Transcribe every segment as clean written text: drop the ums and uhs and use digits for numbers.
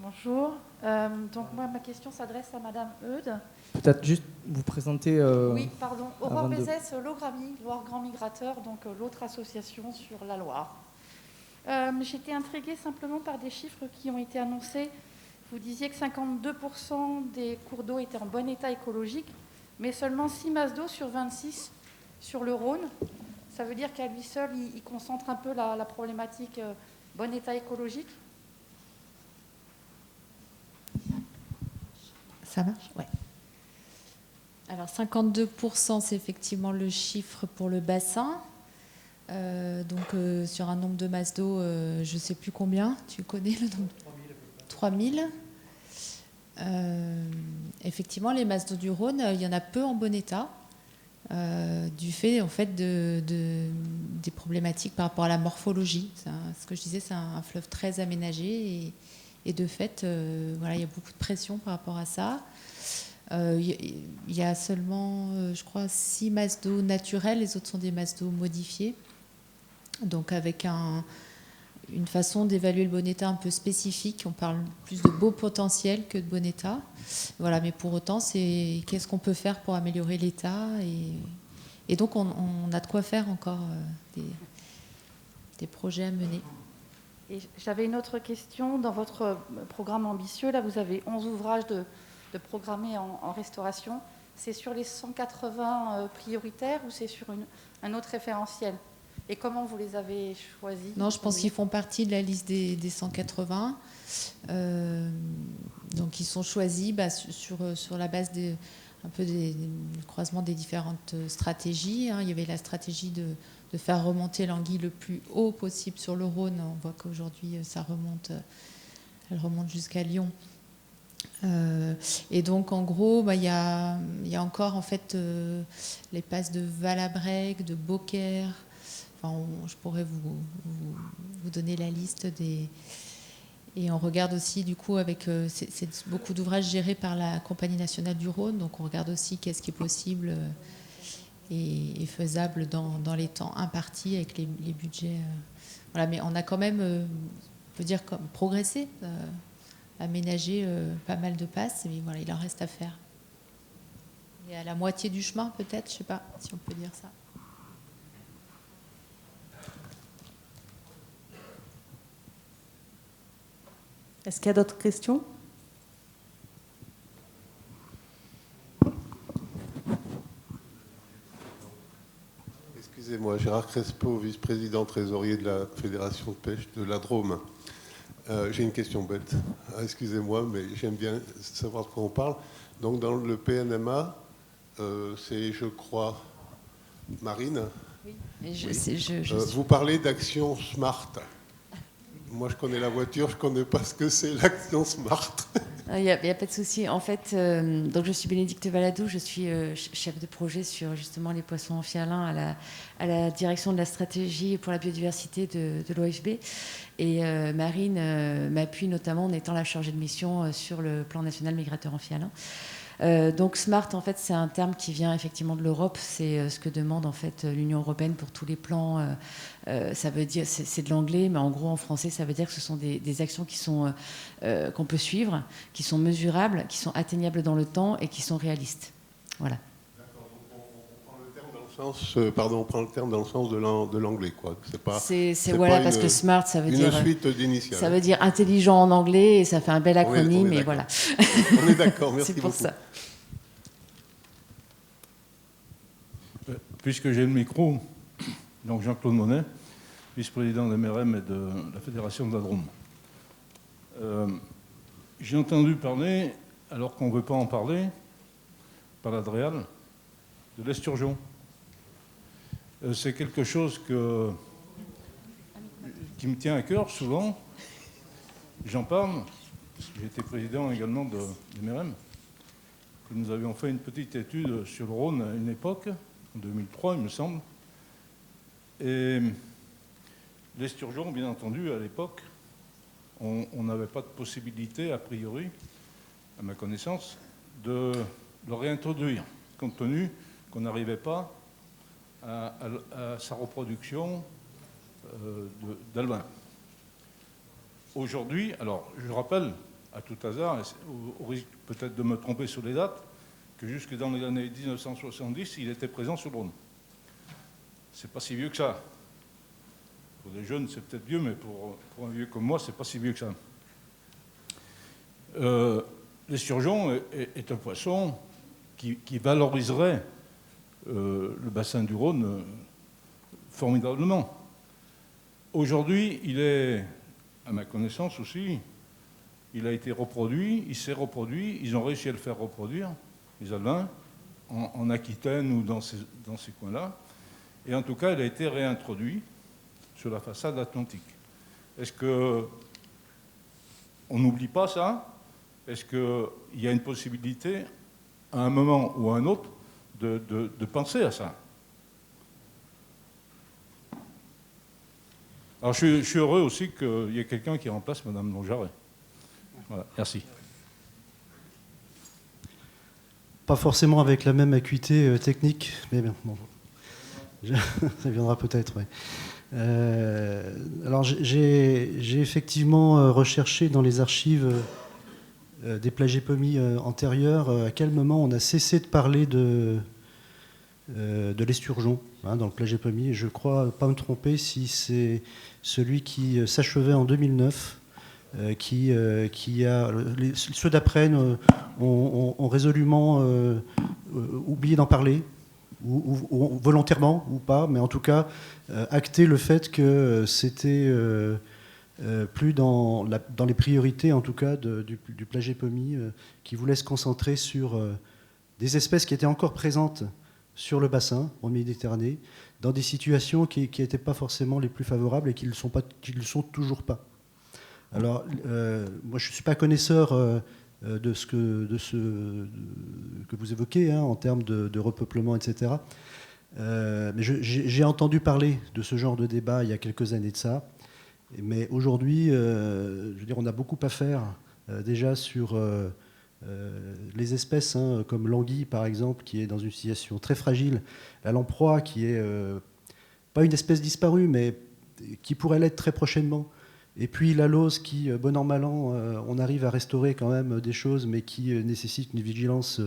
Bonjour. Donc moi, ma question s'adresse à Madame Eudes. Peut-être juste vous présenter. Oui, pardon. Aurore avant de- Bézès, Logrami, Loire Grand Migrateur, donc l'autre association sur la Loire. J'étais intriguée simplement par des chiffres qui ont été annoncés. Vous disiez que 52% des cours d'eau étaient en bon état écologique, mais seulement 6 masses d'eau sur 26 sur le Rhône. Ça veut dire qu'à lui seul, il concentre un peu la problématique bon état écologique. Ça marche ? Ouais. Alors 52%, c'est effectivement le chiffre pour le bassin. Donc sur un nombre de masses d'eau, je ne sais plus combien. Tu connais le nombre ? 3000. Effectivement, les masses d'eau du Rhône, il y en a peu en bon état, du fait en fait des problématiques par rapport à la morphologie. Ce que je disais, c'est un fleuve très aménagé et de fait, voilà, il y a beaucoup de pression par rapport à ça. Il y a seulement, je crois, 6 masses d'eau naturelles, les autres sont des masses d'eau modifiées. Donc avec une façon d'évaluer le bon état un peu spécifique, on parle plus de beau potentiel que de bon état. Voilà, mais pour autant, c'est qu'est-ce qu'on peut faire pour améliorer l'état et donc on a de quoi faire encore des projets à mener. Et j'avais une autre question. Dans votre programme ambitieux, là, vous avez 11 ouvrages de programmés en restauration. C'est sur les 180 prioritaires ou c'est sur un autre référentiel ? Et comment vous les avez choisis ? Non, je pense qu'ils font partie de la liste des 180. Donc ils sont choisis sur la base un peu du croisement des différentes stratégies. Il y avait la stratégie de faire remonter l'anguille le plus haut possible sur le Rhône. On voit qu'aujourd'hui, elle remonte jusqu'à Lyon. Et donc, en gros, il y a encore en fait les passes de Valabrègue, de Beaucaire. Enfin, je pourrais vous donner la liste des... Et on regarde aussi, du coup, c'est beaucoup d'ouvrages gérés par la Compagnie nationale du Rhône, donc on regarde aussi qu'est-ce qui est possible et faisable dans les temps impartis avec les budgets. Voilà, mais on a quand même, on peut dire, progressé, aménagé pas mal de passes, mais voilà, il en reste à faire. Et à la moitié du chemin, peut-être, je ne sais pas si on peut dire ça. Est-ce qu'il y a d'autres questions ? Excusez-moi, Gérard Crespo, vice-président trésorier de la Fédération de pêche de la Drôme. J'ai une question bête. Excusez-moi, mais j'aime bien savoir de quoi on parle. Donc, dans le PNMA, c'est, je crois, Marine. Oui. Vous parlez d'action SMART. Moi, je connais la voiture, je ne connais pas ce que c'est l'action SMART. Il n'y a pas de souci. En fait, donc je suis Bénédicte Valadou, je suis chef de projet sur justement les poissons amphihalins à la direction de la stratégie pour la biodiversité de l'OFB. Et Marine m'appuie notamment en étant la chargée de mission sur le plan national migrateur amphihalin. Donc SMART, en fait, c'est un terme qui vient effectivement de l'Europe. C'est ce que demande en fait l'Union européenne pour tous les plans. Ça veut dire, c'est de l'anglais, mais en gros en français, ça veut dire que ce sont des actions qui sont qu'on peut suivre, qui sont mesurables, qui sont atteignables dans le temps et qui sont réalistes. Voilà. D'accord. Donc on prend le terme dans le sens de l'anglais, quoi. C'est voilà, parce que SMART, ça veut dire suite d'initiales. Ça veut dire intelligent en anglais et ça fait un bel acronyme. Et voilà. On est d'accord. Merci c'est pour beaucoup. Ça. Puisque j'ai le micro, donc Jean-Claude Monet, vice-président de MRM et de la Fédération de la Drôme. J'ai entendu parler, alors qu'on ne veut pas en parler, par l'Adréal, de l'esturgeon. C'est quelque chose qui me tient à cœur souvent. J'en parle. J'ai été président également de MRM. Nous avions fait une petite étude sur le Rhône à une époque, en 2003, il me semble. Et l'esturgeon, bien entendu, à l'époque, on n'avait pas de possibilité, a priori, à ma connaissance, de le réintroduire, compte tenu qu'on n'arrivait pas à sa reproduction d'alevin. Aujourd'hui, alors je rappelle à tout hasard, au risque peut-être de me tromper sur les dates, que jusque dans les années 1970, il était présent sur le Rhône. C'est pas si vieux que ça. Pour les jeunes, c'est peut-être vieux, mais pour un vieux comme moi, c'est pas si vieux que ça. L'esturgeon est un poisson qui valoriserait le bassin du Rhône formidablement. Aujourd'hui, il est, à ma connaissance aussi, il a été reproduit, il s'est reproduit, ils ont réussi à le faire reproduire, les Albins, en Aquitaine ou dans ces coins-là. Et en tout cas, il a été réintroduit sur la façade atlantique. Est-ce qu'on n'oublie pas ça? Est-ce qu'il y a une possibilité, à un moment ou à un autre, de penser à ça? Alors, je suis heureux aussi qu'il y ait quelqu'un qui remplace Mme Longjaret. Voilà, merci. Pas forcément avec la même acuité technique, mais bien, bon. Ça viendra peut-être, oui. Alors, j'ai effectivement recherché dans les archives des plagiépomies antérieures à quel moment on a cessé de parler de l'esturgeon dans le plagiépomie. Je crois pas me tromper si c'est celui qui s'achevait en 2009, qui a... Ceux d'après ont résolument oublié d'en parler, ou volontairement ou pas, mais en tout cas acté le fait que c'était plus dans les priorités en tout cas du plagiépomie, qui voulait se concentrer sur des espèces qui étaient encore présentes sur le bassin en Méditerranée, dans des situations qui n'étaient pas forcément les plus favorables et qui ne le sont toujours pas. Alors, moi je ne suis pas connaisseur de ce que vous évoquez en termes de repeuplement, etc. Mais j'ai entendu parler de ce genre de débat il y a quelques années de ça. Mais aujourd'hui, je veux dire, on a beaucoup à faire déjà sur les espèces comme l'anguille, par exemple, qui est dans une situation très fragile. La lamproie, qui est pas une espèce disparue, mais qui pourrait l'être très prochainement. Et puis la lauze qui, bon an, mal an, on arrive à restaurer quand même des choses, mais qui nécessite une vigilance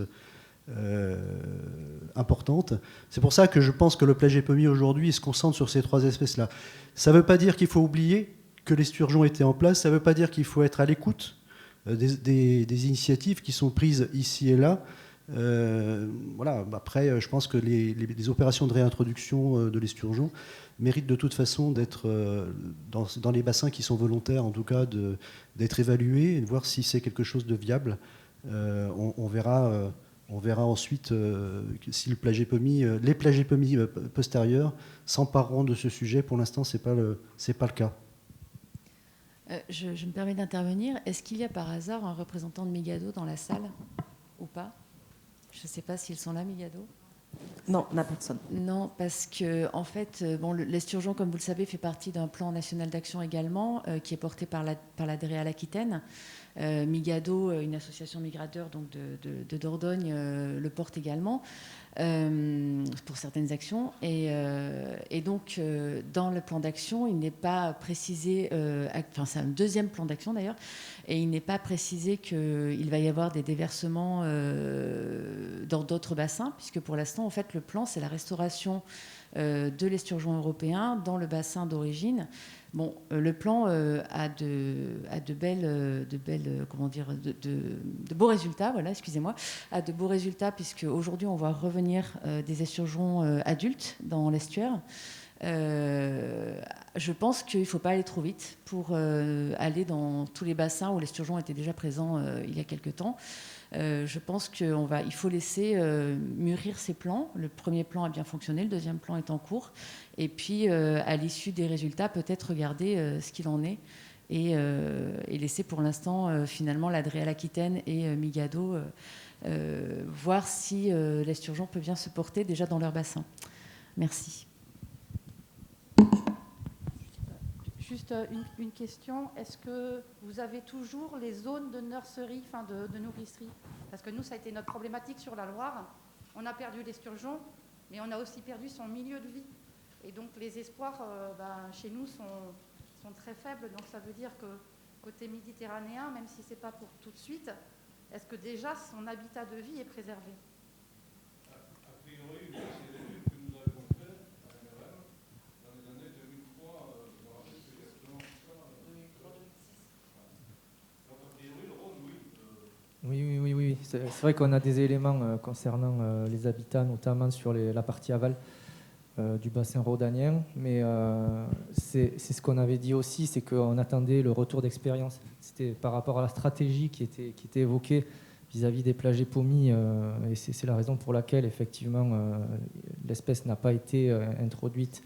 importante. C'est pour ça que je pense que le plagiépomie aujourd'hui se concentre sur ces trois espèces-là. Ça ne veut pas dire qu'il faut oublier que l'esturgeon était en place, ça ne veut pas dire qu'il faut être à l'écoute des initiatives qui sont prises ici et là. Voilà. Après, je pense que les opérations de réintroduction de l'esturgeon méritent de toute façon d'être dans les bassins qui sont volontaires, en tout cas, d'être évalués et de voir si c'est quelque chose de viable. On verra ensuite si les plagiépomies postérieures s'empareront de ce sujet. Pour l'instant, c'est pas le cas. Je me permets d'intervenir. Est-ce qu'il y a par hasard un représentant de Migado dans la salle ou pas? Je ne sais pas s'ils sont là, Migado. Non, on n'a personne. Non, parce que en fait, l'esturgeon, comme vous le savez, fait partie d'un plan national d'action également, qui est porté par la DREAL Aquitaine. Migado, une association migrateur donc de Dordogne, le porte également pour certaines actions. Et donc, dans le plan d'action, il n'est pas précisé, enfin c'est un deuxième plan d'action d'ailleurs, et il n'est pas précisé qu'il va y avoir des déversements dans d'autres bassins, puisque pour l'instant, en fait, le plan, c'est la restauration de l'esturgeon européen dans le bassin d'origine. Bon, le plan a de beaux résultats, voilà, excusez-moi, a de beaux résultats, puisque aujourd'hui on voit revenir des esturgeons adultes dans l'estuaire. Je pense qu'il ne faut pas aller trop vite pour aller dans tous les bassins où l'esturgeon était déjà présent il y a quelque temps. Je pense qu'il faut laisser mûrir ces plans. Le premier plan a bien fonctionné, le deuxième plan est en cours. Et puis, à l'issue des résultats, peut-être regarder ce qu'il en est et laisser pour l'instant, finalement, la DREAL Aquitaine et Migado voir si l'esturgeon peut bien se porter déjà dans leur bassin. Merci. Juste une question. Est-ce que vous avez toujours les zones de nurserie, enfin de nourricerie? Parce que nous, ça a été notre problématique sur la Loire. On a perdu l'esturgeon, mais on a aussi perdu son milieu de vie. Et donc les espoirs chez nous sont très faibles. Donc ça veut dire que côté méditerranéen, même si ce n'est pas pour tout de suite, est-ce que déjà son habitat de vie est préservé? A priori, c'est l'étude que nous avons faite à MRM dans les années 2003. Je me rappelle que exactement ça. 2003-2006. Donc, a priori, le Rhône, oui. Oui. C'est vrai qu'on a des éléments concernant les habitats, notamment sur la partie aval du bassin rhodanien. Mais c'est ce qu'on avait dit aussi, c'est qu'on attendait le retour d'expérience. C'était par rapport à la stratégie qui était évoquée vis-à-vis des plages épomies. Et c'est la raison pour laquelle, effectivement, l'espèce n'a pas été introduite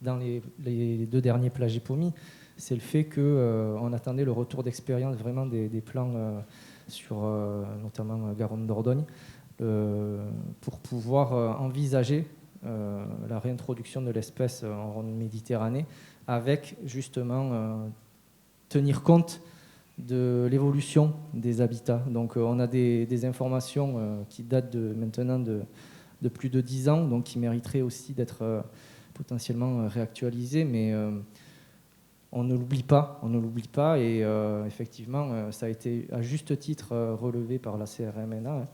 dans les 2 derniers plages épomies. C'est le fait qu'on attendait le retour d'expérience vraiment des plans sur notamment Garonne-Dordogne pour pouvoir envisager la réintroduction de l'espèce en Méditerranée avec justement tenir compte de l'évolution des habitats. Donc on a des informations qui datent maintenant de plus de 10 ans, donc qui mériteraient aussi d'être potentiellement réactualisées, mais on ne l'oublie pas, et effectivement, ça a été à juste titre relevé par la CRMNA.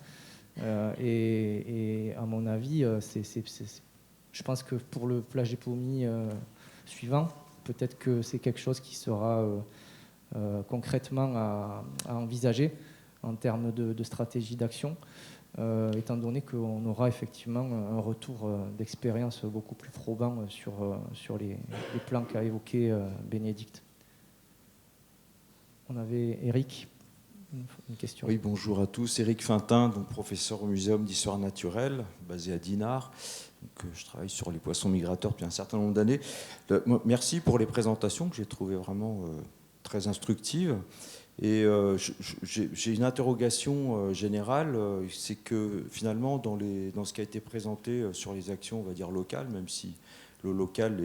Et à mon avis, je pense que pour le plage épomis suivant, peut-être que c'est quelque chose qui sera concrètement à envisager en termes de stratégie d'action, étant donné qu'on aura effectivement un retour d'expérience beaucoup plus probant sur les plans qu'a évoqué Bénédicte. On avait Eric, une question. Oui, bonjour à tous. Eric Fintin, donc professeur au Muséum d'histoire naturelle, basé à Dinard. Donc, je travaille sur les poissons migrateurs depuis un certain nombre d'années. Merci pour les présentations que j'ai trouvées vraiment très instructives. Et j'ai une interrogation générale, c'est que finalement, dans ce qui a été présenté sur les actions, on va dire locales, même si le local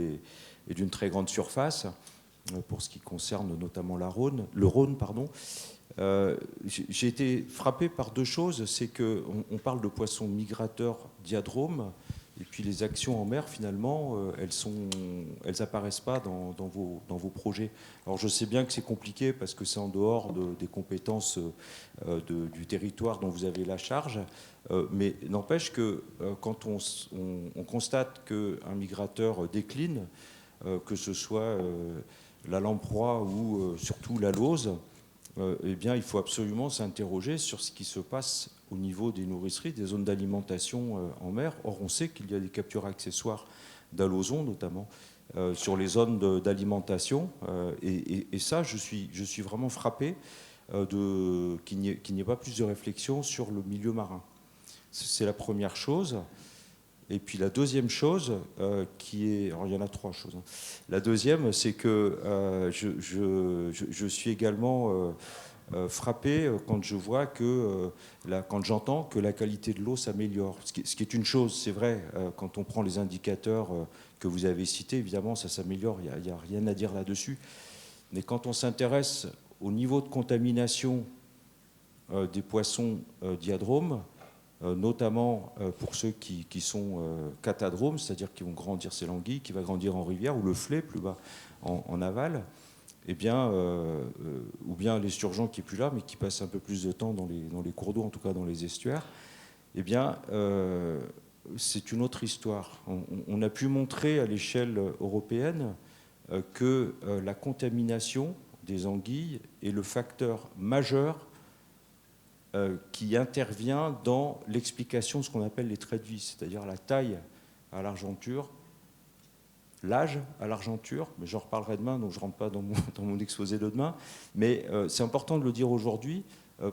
est d'une très grande surface, pour ce qui concerne notamment le Rhône, j'ai été frappé par 2 choses. C'est qu'on parle de poissons migrateurs diadromes, et puis les actions en mer, finalement, elles apparaissent pas dans vos projets. Alors je sais bien que c'est compliqué parce que c'est en dehors des compétences du territoire dont vous avez la charge, mais n'empêche que quand on constate qu'un migrateur décline, que ce soit la lamproie ou surtout la lauze, eh bien, il faut absolument s'interroger sur ce qui se passe au niveau des nourriceries, des zones d'alimentation en mer. Or, on sait qu'il y a des captures accessoires d'alozon, notamment, sur les zones d'alimentation. Et ça, je suis vraiment frappé qu'il n'y ait pas plus de réflexion sur le milieu marin. C'est la première chose. Et puis la deuxième chose, alors il y en a 3 choses. La deuxième, c'est que je suis également frappé quand je vois quand j'entends que la qualité de l'eau s'améliore. Ce qui est une chose, c'est vrai, quand on prend les indicateurs que vous avez cités, évidemment, ça s'améliore, il n'y a rien à dire là-dessus. Mais quand on s'intéresse au niveau de contamination des poissons diadromes, notamment pour ceux qui sont catadromes, c'est-à-dire qui vont grandir, c'est l'anguille qui va grandir en rivière, ou le flé plus bas en aval, eh bien, ou bien l'esturgeon qui n'est plus là, mais qui passe un peu plus de temps dans les cours d'eau, en tout cas dans les estuaires, eh bien, c'est une autre histoire. On a pu montrer à l'échelle européenne que la contamination des anguilles est le facteur majeur qui intervient dans l'explication de ce qu'on appelle les traits de vie, c'est-à-dire la taille à l'argenture, l'âge à l'argenture, mais j'en reparlerai demain, donc je ne rentre pas dans mon exposé de demain, mais c'est important de le dire aujourd'hui,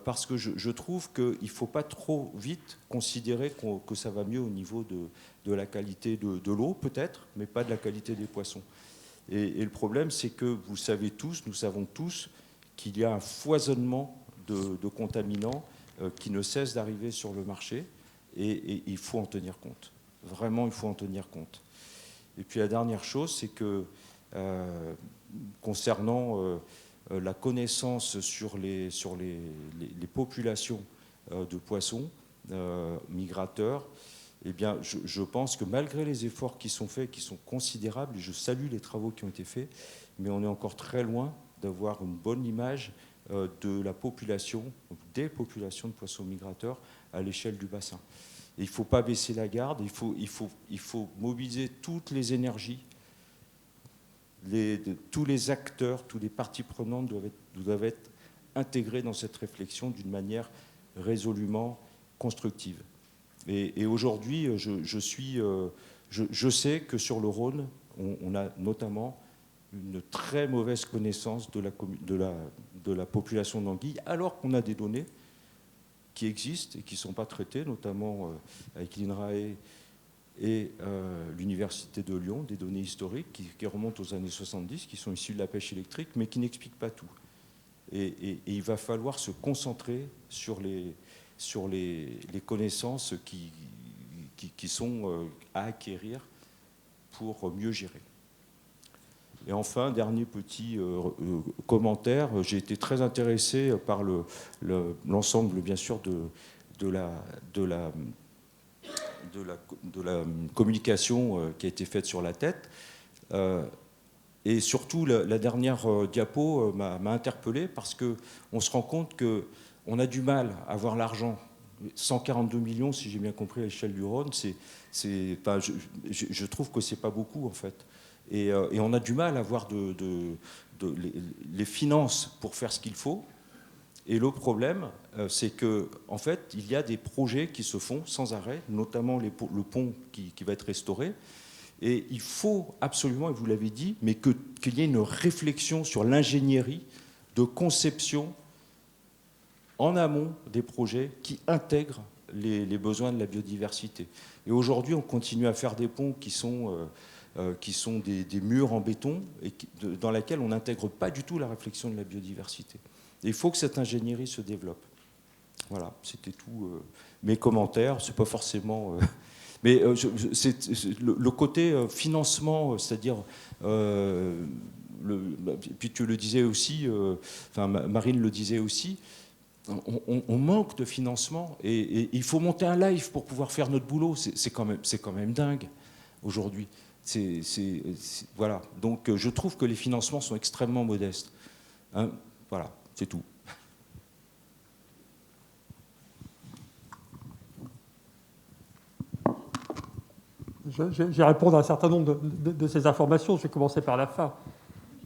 parce que je trouve qu'il ne faut pas trop vite considérer que ça va mieux au niveau de la qualité de l'eau, peut-être, mais pas de la qualité des poissons. Et le problème, c'est que vous savez tous, nous savons tous, qu'il y a un foisonnement de contaminants qui ne cesse d'arriver sur le marché, et il faut en tenir compte. Vraiment, il faut en tenir compte. Et puis la dernière chose, c'est que concernant la connaissance sur les populations de poissons migrateurs, eh bien, je pense que malgré les efforts qui sont faits, qui sont considérables, et je salue les travaux qui ont été faits, mais on est encore très loin d'avoir une bonne image de la population, des populations de poissons migrateurs à l'échelle du bassin. Et il ne faut pas baisser la garde, il faut mobiliser toutes les énergies, tous les acteurs, toutes les parties prenantes doivent être intégrés dans cette réflexion d'une manière résolument constructive. Et aujourd'hui, je sais que sur le Rhône, on a notamment une très mauvaise connaissance de la population d'anguilles, alors qu'on a des données qui existent et qui ne sont pas traitées, notamment avec l'INRAE et l'Université de Lyon, des données historiques qui remontent aux années 70, qui sont issues de la pêche électrique, mais qui n'expliquent pas tout. Et il va falloir se concentrer sur les connaissances qui sont à acquérir pour mieux gérer. Et enfin, dernier petit commentaire, j'ai été très intéressé par l'ensemble, bien sûr, de la communication qui a été faite sur la tête. Et surtout, la dernière diapo m'a interpellé parce qu'on se rend compte qu'on a du mal à avoir l'argent. 142 millions, si j'ai bien compris, à l'échelle du Rhône, je trouve que ce n'est pas beaucoup, en fait. Et on a du mal à avoir les finances pour faire ce qu'il faut. Et le problème, c'est qu'en fait, il y a des projets qui se font sans arrêt, notamment le pont qui va être restauré. Et il faut absolument, et vous l'avez dit, mais qu'il y ait une réflexion sur l'ingénierie de conception en amont des projets qui intègrent les besoins de la biodiversité. Et aujourd'hui, on continue à faire des ponts qui sont des murs en béton et dans lesquels on n'intègre pas du tout la réflexion de la biodiversité. Et il faut que cette ingénierie se développe. Voilà, c'était tout mes commentaires. C'est pas forcément... mais le côté financement, c'est-à-dire... puis tu le disais aussi, Marine le disait aussi, on manque de financement et il faut monter un live pour pouvoir faire notre boulot. C'est quand même dingue aujourd'hui. Voilà. Donc je trouve que les financements sont extrêmement modestes. Hein, voilà, c'est tout. Je vais répondre à un certain nombre de ces informations. Je vais commencer par la fin.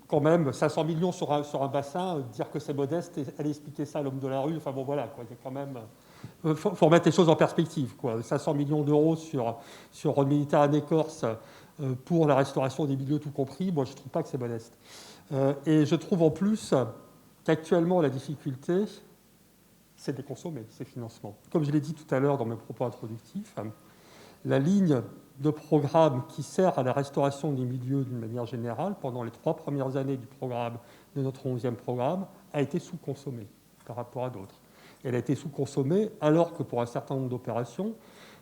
Quand même, 500 millions sur un bassin, dire que c'est modeste, et aller expliquer ça à l'homme de la rue, enfin bon voilà, quoi. Il y a quand même... faut remettre les choses en perspective, quoi. 500 millions d'euros sur Méditerranée-Corse pour la restauration des milieux tout compris, moi je ne trouve pas que c'est modeste. Et je trouve en plus qu'actuellement la difficulté, c'est de les consommer, ces financements. Comme je l'ai dit tout à l'heure dans mes propos introductifs, la ligne de programme qui sert à la restauration des milieux d'une manière générale, pendant les 3 premières années du programme, de notre 11e programme, a été sous-consommée par rapport à d'autres. Elle a été sous-consommée alors que pour un certain nombre d'opérations,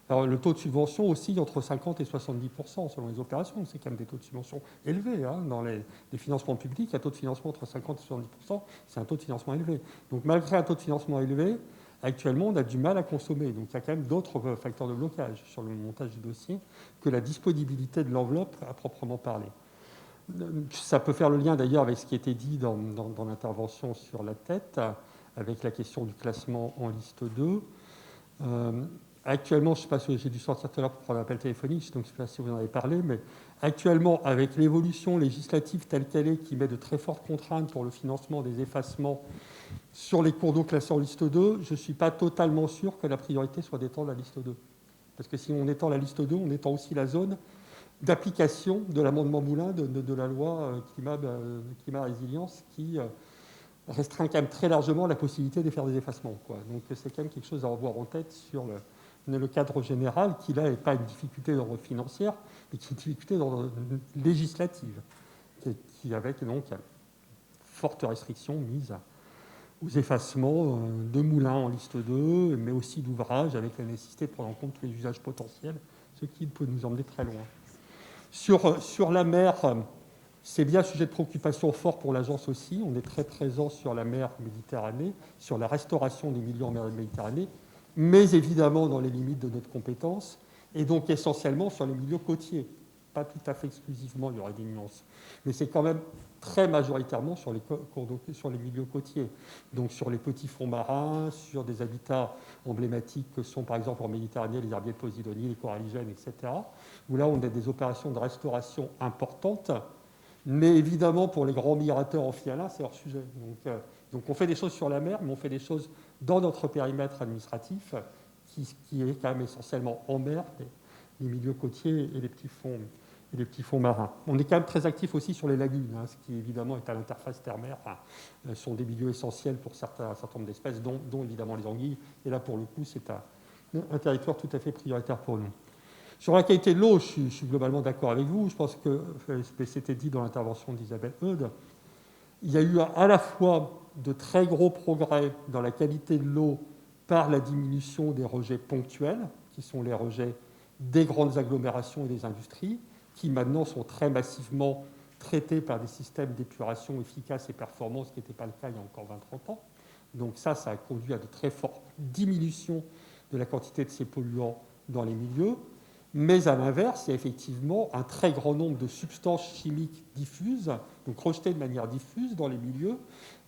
alors le taux de subvention oscille entre 50 et 70% selon les opérations. C'est quand même des taux de subvention élevés. Hein. Dans les financements publics, un taux de financement entre 50 et 70%, c'est un taux de financement élevé. Donc malgré un taux de financement élevé, actuellement, on a du mal à consommer. Donc, il y a quand même d'autres facteurs de blocage sur le montage du dossier que la disponibilité de l'enveloppe à proprement parler. Ça peut faire le lien d'ailleurs avec ce qui était dit dans l'intervention sur la tête, avec la question du classement en liste 2. Actuellement, je ne sais pas si j'ai dû sortir tout à l'heure pour prendre un appel téléphonique, donc je ne sais pas si vous en avez parlé, mais actuellement, avec l'évolution législative telle qu'elle est, qui met de très fortes contraintes pour le financement des effacements sur les cours d'eau classés en liste 2, je ne suis pas totalement sûr que la priorité soit d'étendre la liste 2. Parce que si on étend la liste 2, on étend aussi la zone d'application de l'amendement Moulin de la loi climat résilience qui restreint quand même très largement la possibilité de faire des effacements, quoi. Donc c'est quand même quelque chose à revoir en tête sur le cadre général, qui là n'est pas une difficulté d'ordre financière, mais qui est une difficulté d'ordre législative, qui avec donc forte restriction mise aux effacements de moulins en liste 2, mais aussi d'ouvrages avec la nécessité de prendre en compte tous les usages potentiels, ce qui peut nous emmener très loin. Sur la mer, c'est bien un sujet de préoccupation fort pour l'agence aussi. On est très présent sur la mer Méditerranée, sur la restauration des milieux en mer Méditerranée, mais évidemment dans les limites de notre compétence, et donc essentiellement sur les milieux côtiers. Pas tout à fait exclusivement, il y aurait des nuances. Mais c'est quand même très majoritairement sur les cours d'eau, sur les milieux côtiers, donc sur les petits fonds marins, sur des habitats emblématiques que sont par exemple en Méditerranée les herbiers de Posidonie, les coralligènes, etc., où là on a des opérations de restauration importantes, mais évidemment pour les grands migrateurs amphihalins, c'est hors sujet. Donc on fait des choses sur la mer, mais on fait des choses dans notre périmètre administratif, qui est quand même essentiellement en mer, les milieux côtiers et les petits fonds marins. On est quand même très actif aussi sur les lagunes, ce qui évidemment est à l'interface terre-mer, sont des milieux essentiels pour un certain nombre d'espèces, dont évidemment les anguilles. Et là, pour le coup, c'est un territoire tout à fait prioritaire pour nous. Sur la qualité de l'eau, je suis globalement d'accord avec vous. Je pense que c'était dit dans l'intervention d'Isabelle Eudes. Il y a eu à la fois de très gros progrès dans la qualité de l'eau par la diminution des rejets ponctuels, qui sont les rejets des grandes agglomérations et des industries, qui maintenant sont très massivement traités par des systèmes d'épuration efficaces et performants, ce qui n'était pas le cas il y a encore 20-30 ans. Donc ça a conduit à de très fortes diminutions de la quantité de ces polluants dans les milieux. Mais à l'inverse, il y a effectivement un très grand nombre de substances chimiques diffuses, donc rejetées de manière diffuse dans les milieux.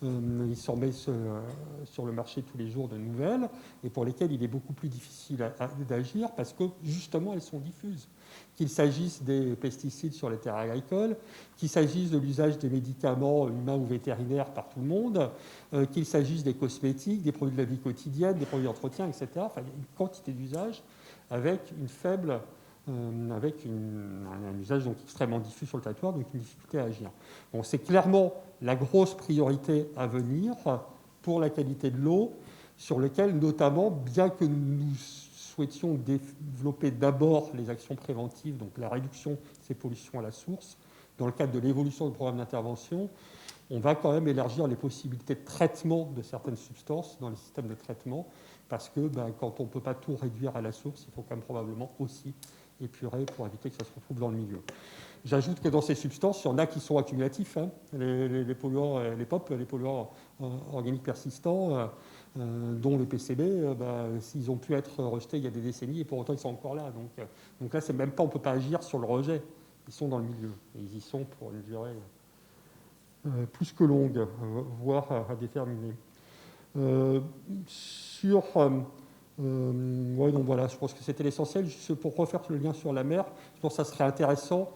Il s'en met sur le marché tous les jours de nouvelles, et pour lesquelles il est beaucoup plus difficile d'agir parce que justement elles sont diffuses. Qu'il s'agisse des pesticides sur les terres agricoles, qu'il s'agisse de l'usage des médicaments humains ou vétérinaires par tout le monde, qu'il s'agisse des cosmétiques, des produits de la vie quotidienne, des produits d'entretien, etc. Enfin, il y a une quantité d'usages avec une faible... avec un usage donc extrêmement diffus sur le territoire, donc une difficulté à agir. Bon, c'est clairement la grosse priorité à venir pour la qualité de l'eau, sur lequel notamment, bien que nous souhaitions développer d'abord les actions préventives, donc la réduction de ces pollutions à la source, dans le cadre de l'évolution du programme d'intervention, on va quand même élargir les possibilités de traitement de certaines substances dans les systèmes de traitement, parce que quand on ne peut pas tout réduire à la source, il faut quand même probablement aussi épurer pour éviter que ça se retrouve dans le milieu. J'ajoute que dans ces substances, il y en a qui sont accumulatifs, les polluants, les POP, les polluants organiques persistants, dont le PCB, s'ils ont pu être rejetés il y a des décennies et pour autant ils sont encore là. Donc là, c'est même pas, on ne peut pas agir sur le rejet. Ils sont dans le milieu et ils y sont pour une durée plus que longue, voire à déterminer. Donc voilà, je pense que c'était l'essentiel. Juste pour refaire le lien sur la mer, je pense que ça serait intéressant,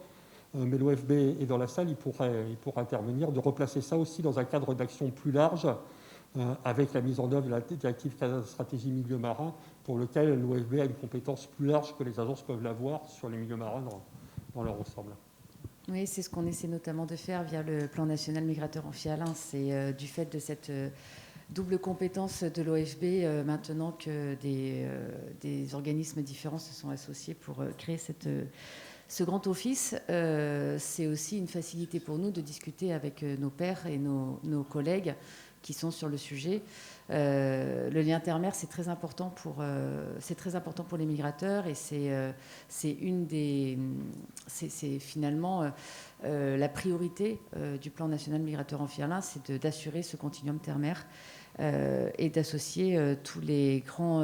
mais l'OFB est dans la salle, il pourrait intervenir, de replacer ça aussi dans un cadre d'action plus large, avec la mise en œuvre de la directive stratégie milieu marin, pour lequel l'OFB a une compétence plus large que les agences peuvent l'avoir sur les milieux marins dans leur ensemble. Oui, c'est ce qu'on essaie notamment de faire via le plan national migrateur amphihalin. C'est du fait de cette double compétence de l'OFB, maintenant que des organismes différents se sont associés pour créer ce grand office. C'est aussi une facilité pour nous de discuter avec nos pairs et nos collègues qui sont sur le sujet. Le lien terre-mer, c'est très important pour les migrateurs, et c'est finalement la priorité du plan national migrateur amphihalin, c'est d'assurer ce continuum terre-mer et d'associer tous les grands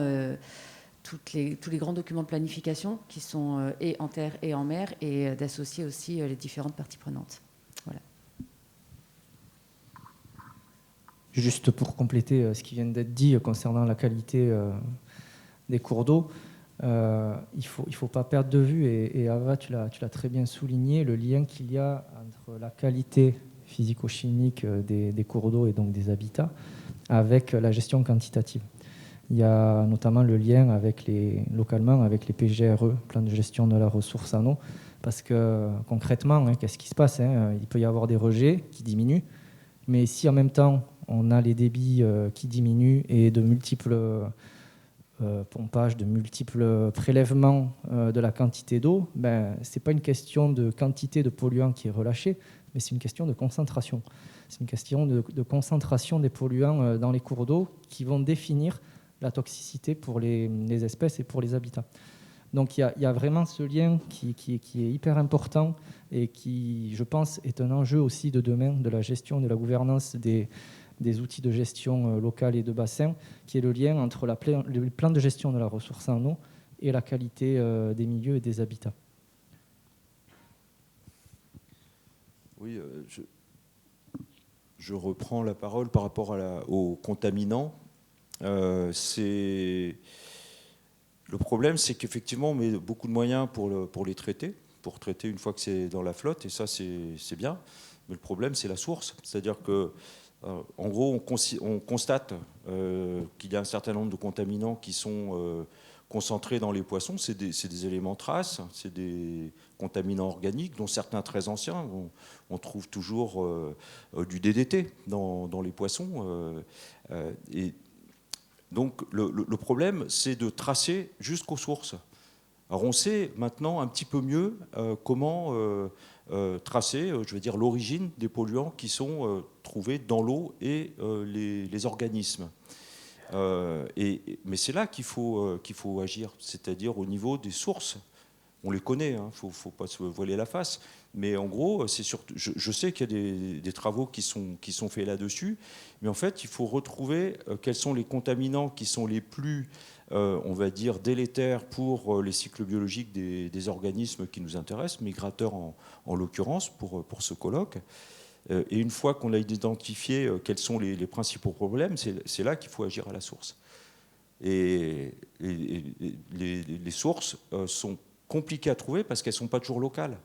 documents de planification qui sont et en terre et en mer, et d'associer aussi les différentes parties prenantes. Voilà. Juste pour compléter ce qui vient d'être dit concernant la qualité des cours d'eau, il faut pas perdre de vue, et Ava, tu l'as très bien souligné, le lien qu'il y a entre la qualité physico-chimique des cours d'eau et donc des habitats avec la gestion quantitative. Il y a notamment le lien localement avec les PGRE, plans de gestion de la ressource en eau, parce que concrètement, qu'est-ce qui se passe ? Il peut y avoir des rejets qui diminuent, mais si en même temps on a les débits qui diminuent et de multiples pompages, de multiples prélèvements de la quantité d'eau, ce n'est pas une question de quantité de polluants qui est relâchée, mais c'est une question de concentration. C'est une question de concentration des polluants dans les cours d'eau qui vont définir la toxicité pour les espèces et pour les habitats. Donc il y a vraiment ce lien qui est hyper important et qui, je pense, est un enjeu aussi de demain de la gestion, de la gouvernance des outils de gestion locale et de bassin, qui est le lien entre le plan de gestion de la ressource en eau et la qualité des milieux et des habitats. Oui, je reprends la parole par rapport aux contaminants. Le problème, c'est qu'effectivement, on met beaucoup de moyens pour les traiter, pour traiter une fois que c'est dans la flotte, et ça, c'est bien. Mais le problème, c'est la source. C'est-à-dire que, en gros, on constate qu'il y a un certain nombre de contaminants qui sont concentrés dans les poissons. C'est des éléments traces, c'est des contaminants organiques, dont certains très anciens. On trouve toujours du DDT dans les poissons. Et donc, le problème, c'est de tracer jusqu'aux sources. Alors, on sait maintenant un petit peu mieux comment tracer, je veux dire, l'origine des polluants qui sont trouvés dans l'eau et les organismes. Mais c'est là qu'il faut agir, c'est-à-dire au niveau des sources. On les connaît, il ne faut pas se voiler la face. Mais en gros, c'est surtout, je sais qu'il y a des travaux qui sont faits là-dessus, mais en fait, il faut retrouver quels sont les contaminants qui sont les plus, on va dire, délétères pour les cycles biologiques des organismes qui nous intéressent, migrateurs en l'occurrence, pour ce colloque. Et une fois qu'on a identifié quels sont les principaux problèmes, c'est là qu'il faut agir à la source. Et les sources sont compliquées à trouver parce qu'elles ne sont pas toujours locales.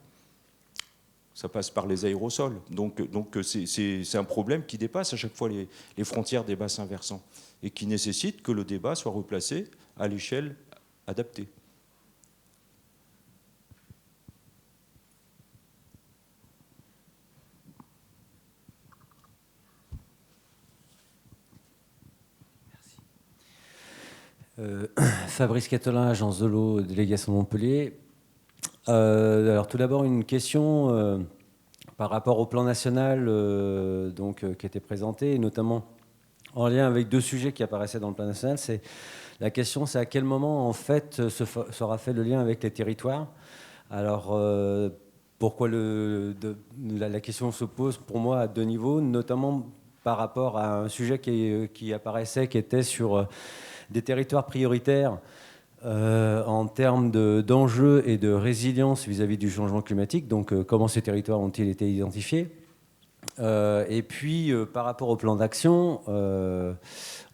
Ça passe par les aérosols. Donc c'est un problème qui dépasse à chaque fois les frontières des bassins versants et qui nécessite que le débat soit replacé à l'échelle adaptée. Fabrice Catelin, agence de l'eau, délégation de Montpellier. Alors tout d'abord une question par rapport au plan national qui était présenté, et notamment en lien avec deux sujets qui apparaissaient dans le plan national. La question, c'est à quel moment en fait sera fait le lien avec les territoires. Alors pourquoi la question se pose pour moi à deux niveaux, notamment par rapport à un sujet qui apparaissait, qui était sur des territoires prioritaires en termes d'enjeux et de résilience vis-à-vis du changement climatique. Donc, comment ces territoires ont-ils été identifiés ? Et puis, par rapport au plan d'action,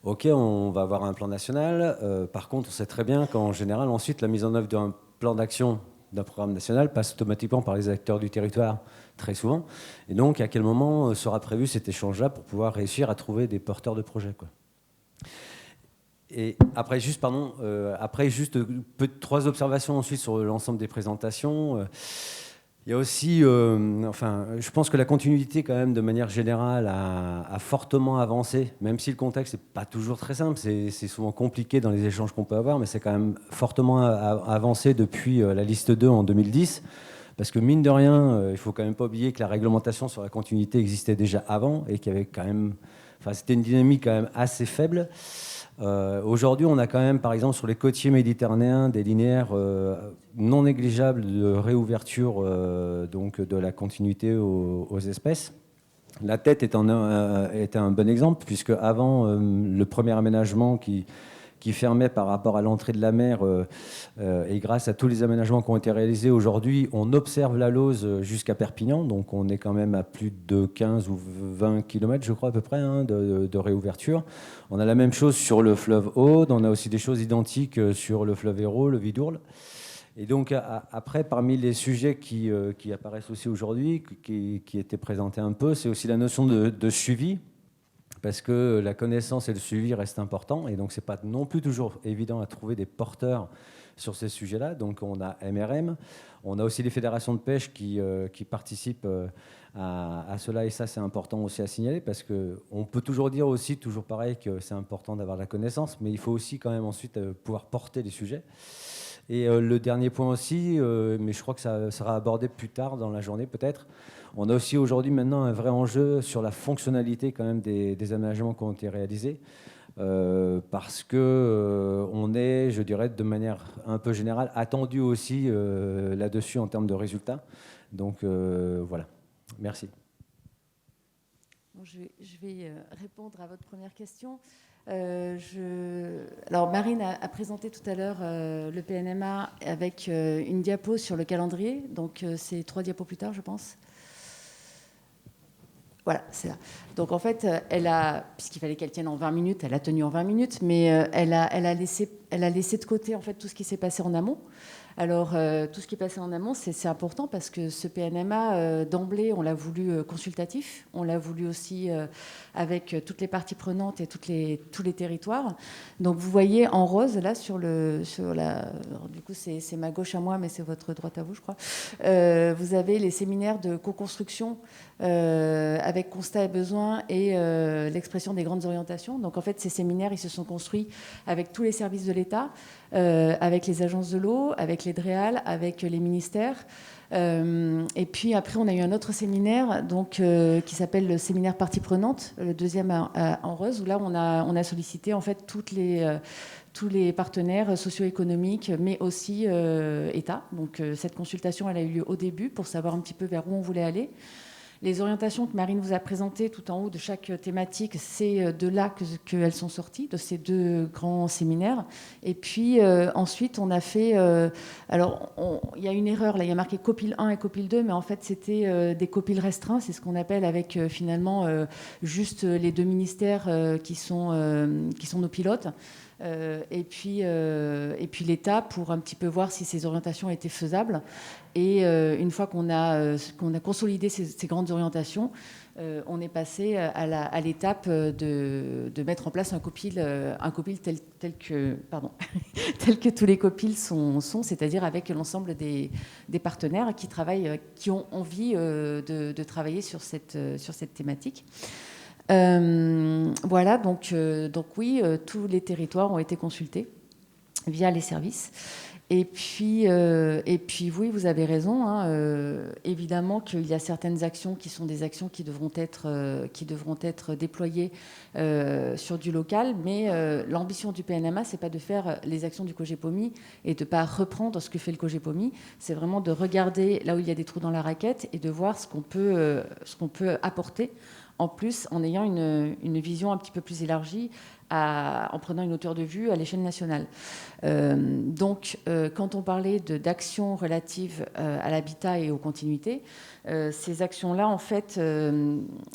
OK, on va avoir un plan national. Par contre, on sait très bien qu'en général, ensuite, la mise en œuvre d'un plan d'action, d'un programme national, passe automatiquement par les acteurs du territoire, très souvent. Et donc, à quel moment sera prévu cet échange-là pour pouvoir réussir à trouver des porteurs de projets, quoi. Et après, juste trois observations ensuite sur l'ensemble des présentations. Il y a aussi, je pense que la continuité, quand même, de manière générale, a fortement avancé, même si le contexte n'est pas toujours très simple. C'est souvent compliqué dans les échanges qu'on peut avoir, mais c'est quand même fortement avancé depuis la liste 2 en 2010. Parce que mine de rien, il ne faut quand même pas oublier que la réglementation sur la continuité existait déjà avant et qu'il y avait quand même, c'était une dynamique quand même assez faible. Aujourd'hui, on a quand même, par exemple, sur les côtiers méditerranéens, des linéaires non négligeables de réouverture de la continuité aux espèces. La Tête est un bon exemple, puisque avant le premier aménagement qui fermait par rapport à l'entrée de la mer, et grâce à tous les aménagements qui ont été réalisés aujourd'hui, on observe la Lauze jusqu'à Perpignan, donc on est quand même à plus de 15 ou 20 km, je crois à peu près, de réouverture. On a la même chose sur le fleuve Aude, on a aussi des choses identiques sur le fleuve Hérault, le Vidourle. Et donc après, parmi les sujets qui apparaissent aussi aujourd'hui, qui étaient présentés un peu, c'est aussi la notion de suivi, parce que la connaissance et le suivi restent importants, et donc ce n'est pas non plus toujours évident à trouver des porteurs sur ces sujets-là. Donc on a MRM, on a aussi les fédérations de pêche qui participent à cela, et ça c'est important aussi à signaler, parce qu'on peut toujours dire aussi, toujours pareil, que c'est important d'avoir la connaissance, mais il faut aussi quand même ensuite pouvoir porter les sujets. Et le dernier point aussi, mais je crois que ça sera abordé plus tard dans la journée peut-être, on a aussi aujourd'hui maintenant un vrai enjeu sur la fonctionnalité quand même des aménagements qui ont été réalisés, parce que on est, je dirais, de manière un peu générale, attendu aussi là-dessus en termes de résultats. Donc voilà, merci. Bon, je vais répondre à votre première question. Alors Marine a présenté tout à l'heure le PNMA avec une diapo sur le calendrier, donc c'est 3 diapos plus tard, je pense. Voilà, c'est là. Donc en fait, puisqu'il fallait qu'elle tienne en 20 minutes, elle a tenu en 20 minutes, mais elle a laissé de côté en fait tout ce qui s'est passé en amont. Alors, tout ce qui est passé en amont, c'est important parce que ce PNMA, d'emblée, on l'a voulu consultatif, on l'a voulu aussi avec toutes les parties prenantes et tous les territoires. Donc, vous voyez en rose, là, du coup, c'est ma gauche à moi, mais c'est votre droite à vous, je crois. Vous avez les séminaires de co-construction avec constat et besoin et l'expression des grandes orientations. Donc, en fait, ces séminaires, ils se sont construits avec tous les services de l'État, avec les agences de l'eau, avec les DREAL, avec les ministères. Et puis après, on a eu un autre séminaire donc, qui s'appelle le séminaire parties prenantes, le deuxième en rose, où là, on a sollicité en fait tous les partenaires socio-économiques, mais aussi État. Donc cette consultation, elle a eu lieu au début pour savoir un petit peu vers où on voulait aller. Les orientations que Marine vous a présentées tout en haut de chaque thématique, c'est de là qu'elles sont sorties, de ces deux grands séminaires. Et puis ensuite, on a fait... alors, il y a une erreur, là, il y a marqué copile 1 et copile 2, mais en fait, c'était des copiles restreints, c'est ce qu'on appelle avec finalement juste les deux ministères qui sont nos pilotes. Et puis l'État pour un petit peu voir si ces orientations étaient faisables. Et une fois qu'on a consolidé ces grandes orientations, on est passé à l'étape de mettre en place un copil tel que tous les copiles sont, c'est-à-dire avec l'ensemble des partenaires qui ont envie de travailler sur cette thématique. Voilà, donc oui, tous les territoires ont été consultés via les services. Et puis oui, vous avez raison. Évidemment qu'il y a certaines actions qui sont des actions qui devront être déployées sur du local, mais l'ambition du PNMA, c'est pas de faire les actions du COGEPOMI et de pas reprendre ce que fait le COGEPOMI. C'est vraiment de regarder là où il y a des trous dans la raquette et de voir ce qu'on peut apporter. En plus, en ayant une vision un petit peu plus élargie, en prenant une hauteur de vue à l'échelle nationale. Donc, quand on parlait d'actions relatives à l'habitat et aux continuités, ces actions-là, en fait,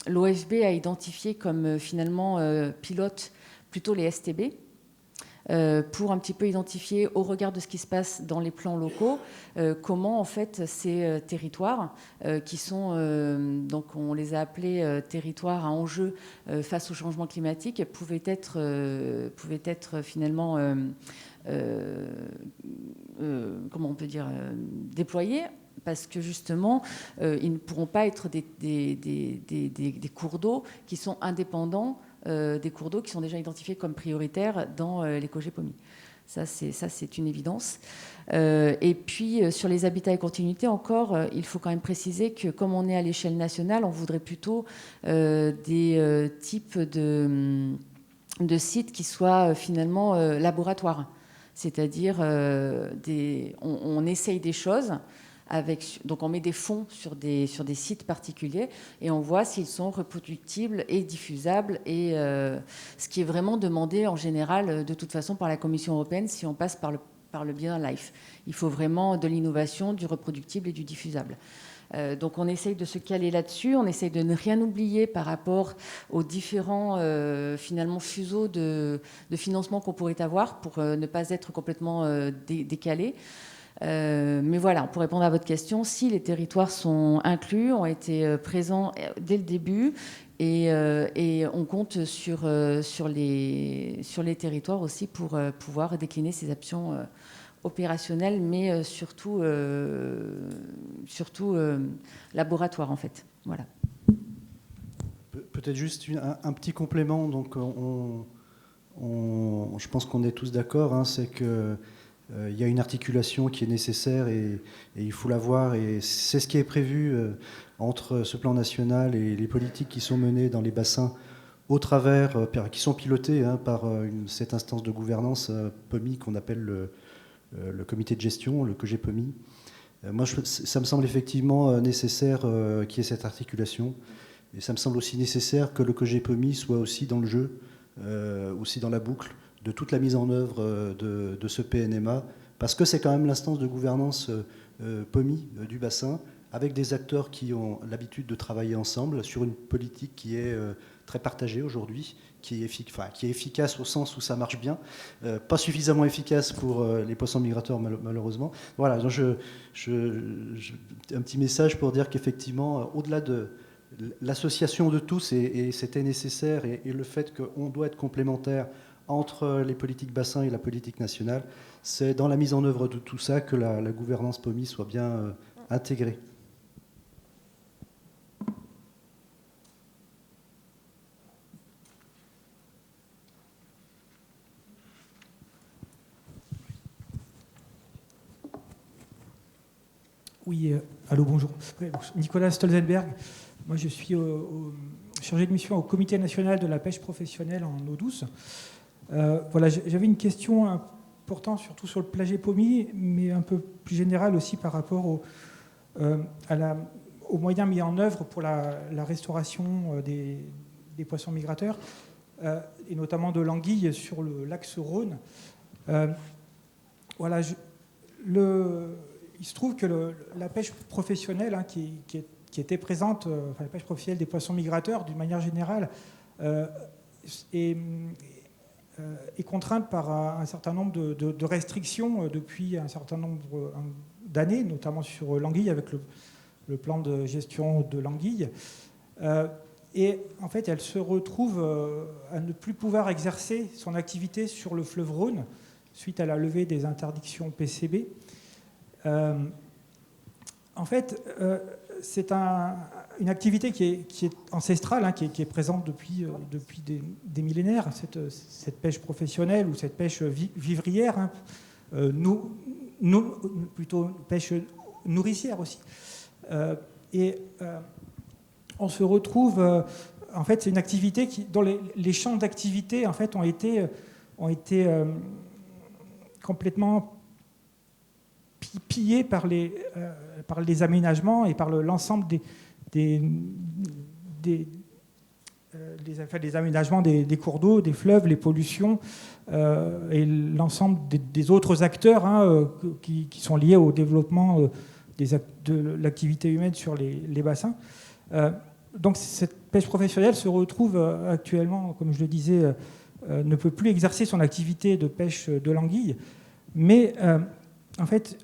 l'OFB a identifié comme finalement pilote plutôt les STB, pour un petit peu identifier, au regard de ce qui se passe dans les plans locaux, comment en fait ces territoires qui sont, donc on les a appelés territoires à enjeu face au changement climatique, pouvaient être finalement, comment on peut dire, déployés. Parce que justement, ils ne pourront pas être des cours d'eau qui sont indépendants des cours d'eau qui sont déjà identifiés comme prioritaires dans les COGEPOMI. Ça, c'est une évidence. Et puis, sur les habitats et continuités, encore, il faut quand même préciser que comme on est à l'échelle nationale, on voudrait plutôt des types de sites qui soient finalement laboratoires. C'est-à-dire, on essaye des choses. Donc on met des fonds sur des sites particuliers et on voit s'ils sont reproductibles et diffusables, et ce qui est vraiment demandé en général de toute façon par la Commission européenne si on passe par le bien life. Il faut vraiment de l'innovation, du reproductible et du diffusable. Donc on essaye de se caler là-dessus, on essaye de ne rien oublier par rapport aux différents finalement fuseaux de financement qu'on pourrait avoir pour ne pas être complètement décalé. Mais voilà, pour répondre à votre question, si les territoires sont inclus, ont été présents dès le début, et on compte sur les territoires aussi pour pouvoir décliner ces options opérationnelles, mais surtout laboratoires en fait. Voilà. Peut-être juste un petit complément. Donc, je pense qu'on est tous d'accord, c'est que il y a une articulation qui est nécessaire et il faut la voir, et c'est ce qui est prévu entre ce plan national et les politiques qui sont menées dans les bassins au travers, qui sont pilotées par cette instance de gouvernance POMI qu'on appelle le comité de gestion, le COGEPOMI. Moi, ça me semble effectivement nécessaire qu'il y ait cette articulation, et ça me semble aussi nécessaire que le COGEPOMI soit aussi dans le jeu, aussi dans la boucle de toute la mise en œuvre de ce PNMA, parce que c'est quand même l'instance de gouvernance POMI du bassin, avec des acteurs qui ont l'habitude de travailler ensemble sur une politique qui est très partagée aujourd'hui, qui est efficace au sens où ça marche bien, pas suffisamment efficace pour les poissons migrateurs malheureusement. Voilà, donc un petit message pour dire qu'effectivement, au-delà de l'association de tous, et c'était nécessaire, et le fait qu'on doit être complémentaire entre les politiques bassins et la politique nationale, c'est dans la mise en œuvre de tout ça que la gouvernance POMI soit bien intégrée. Oui, allô, bonjour. Nicolas Stolzenberg. Moi, je suis chargé de mission au Comité national de la pêche professionnelle en eau douce. Voilà, j'avais une question importante, surtout sur le plaget POMI, mais un peu plus générale aussi par rapport aux moyens mis en œuvre pour la restauration des poissons migrateurs, et notamment de l'anguille sur l'axe Rhône. Voilà, il se trouve que la pêche professionnelle, hein, qui était présente, la pêche professionnelle des poissons migrateurs, d'une manière générale, est contrainte par un certain nombre de restrictions depuis un certain nombre d'années, notamment sur l'anguille, avec le plan de gestion de l'anguille. Et en fait, elle se retrouve à ne plus pouvoir exercer son activité sur le fleuve Rhône suite à la levée des interdictions PCB. En fait, c'est une activité qui est ancestrale, hein, qui est présente depuis des millénaires, cette pêche professionnelle ou cette pêche vivrière, hein, plutôt pêche nourricière aussi. Et on se retrouve, en fait, c'est une activité dont les champs d'activité en fait, ont été complètement pillés par les aménagements et par l'ensemble des aménagements des cours d'eau, des fleuves, les pollutions et l'ensemble des autres acteurs, hein, qui sont liés au développement de l'activité humaine sur les bassins. Donc cette pêche professionnelle se retrouve actuellement, comme je le disais, ne peut plus exercer son activité de pêche de l'anguille, mais en fait,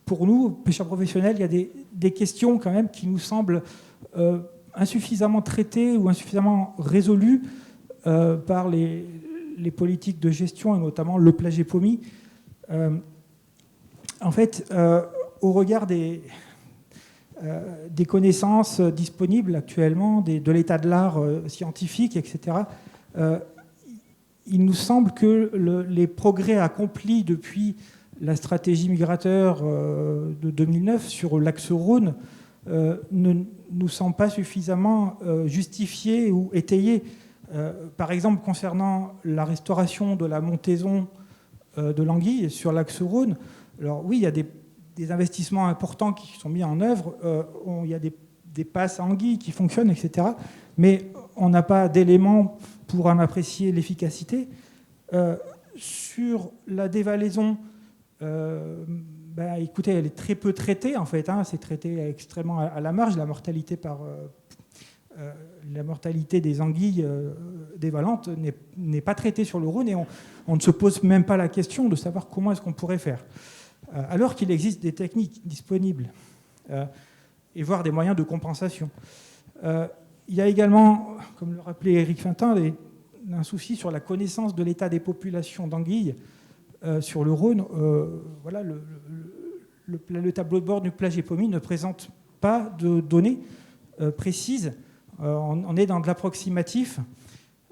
pour nous, pêcheurs professionnels, il y a des questions quand même qui nous semblent insuffisamment traitées ou insuffisamment résolues par les politiques de gestion, et notamment le plaget POMI. En fait, au regard des connaissances disponibles actuellement, de l'état de l'art scientifique, etc., il nous semble que les progrès accomplis depuis la stratégie migrateur de 2009 sur l'axe Rhône ne nous semblent pas suffisamment justifiés ou étayés. Par exemple, concernant la restauration de la montaison de l'anguille sur l'axe Rhône, alors oui, il y a des investissements importants qui sont mis en œuvre, il y a des passes à anguilles qui fonctionnent, etc. Mais on n'a pas d'éléments pour en apprécier l'efficacité. Sur la dévalaison, écoutez, elle est très peu traitée en fait, hein, c'est traité extrêmement à la marge. La mortalité des anguilles dévalantes n'est pas traitée sur le Rhône, et on ne se pose même pas la question de savoir comment est-ce qu'on pourrait faire, alors qu'il existe des techniques disponibles et voire des moyens de compensation. Il y a également, comme le rappelait Éric Fintin, un souci sur la connaissance de l'état des populations d'anguilles sur le Rhône. Voilà, le tableau de bord du plaget POMI ne présente pas de données précises. On est dans de l'approximatif.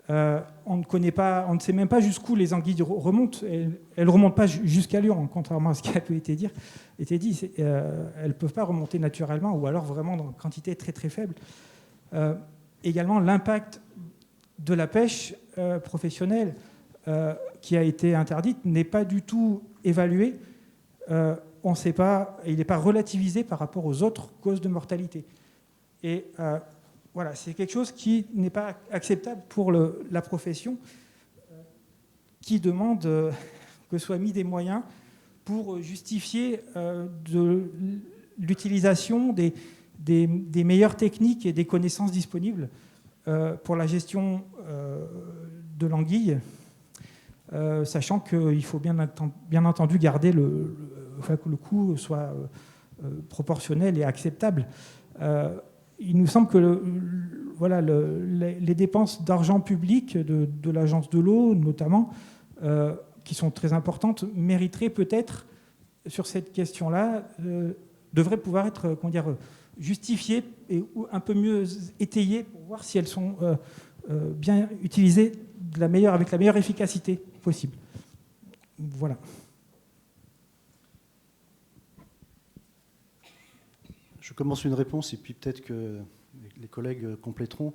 On ne sait même pas jusqu'où les anguilles remontent. Elles ne remontent pas jusqu'à Lyon, contrairement à ce qui a pu été dit. Elles ne peuvent pas remonter naturellement, ou alors vraiment dans une quantité très très faible. Également, l'impact de la pêche professionnelle qui a été interdite n'est pas du tout évalué. On ne sait pas, il n'est pas relativisé par rapport aux autres causes de mortalité. Et voilà, c'est quelque chose qui n'est pas acceptable pour la profession, qui demande que soient mis des moyens pour justifier l'utilisation des meilleures techniques et des connaissances disponibles pour la gestion de l'anguille, sachant qu'il faut bien entendu garder que le coût soit proportionnel et acceptable. Il nous semble que les dépenses d'argent public de l'agence de l'eau, notamment, qui sont très importantes, mériteraient peut-être, sur cette question-là, devraient pouvoir être justifiées et un peu mieux étayées pour voir si elles sont bien utilisées avec la meilleure efficacité possible. Voilà. Je commence une réponse et puis peut-être que les collègues compléteront.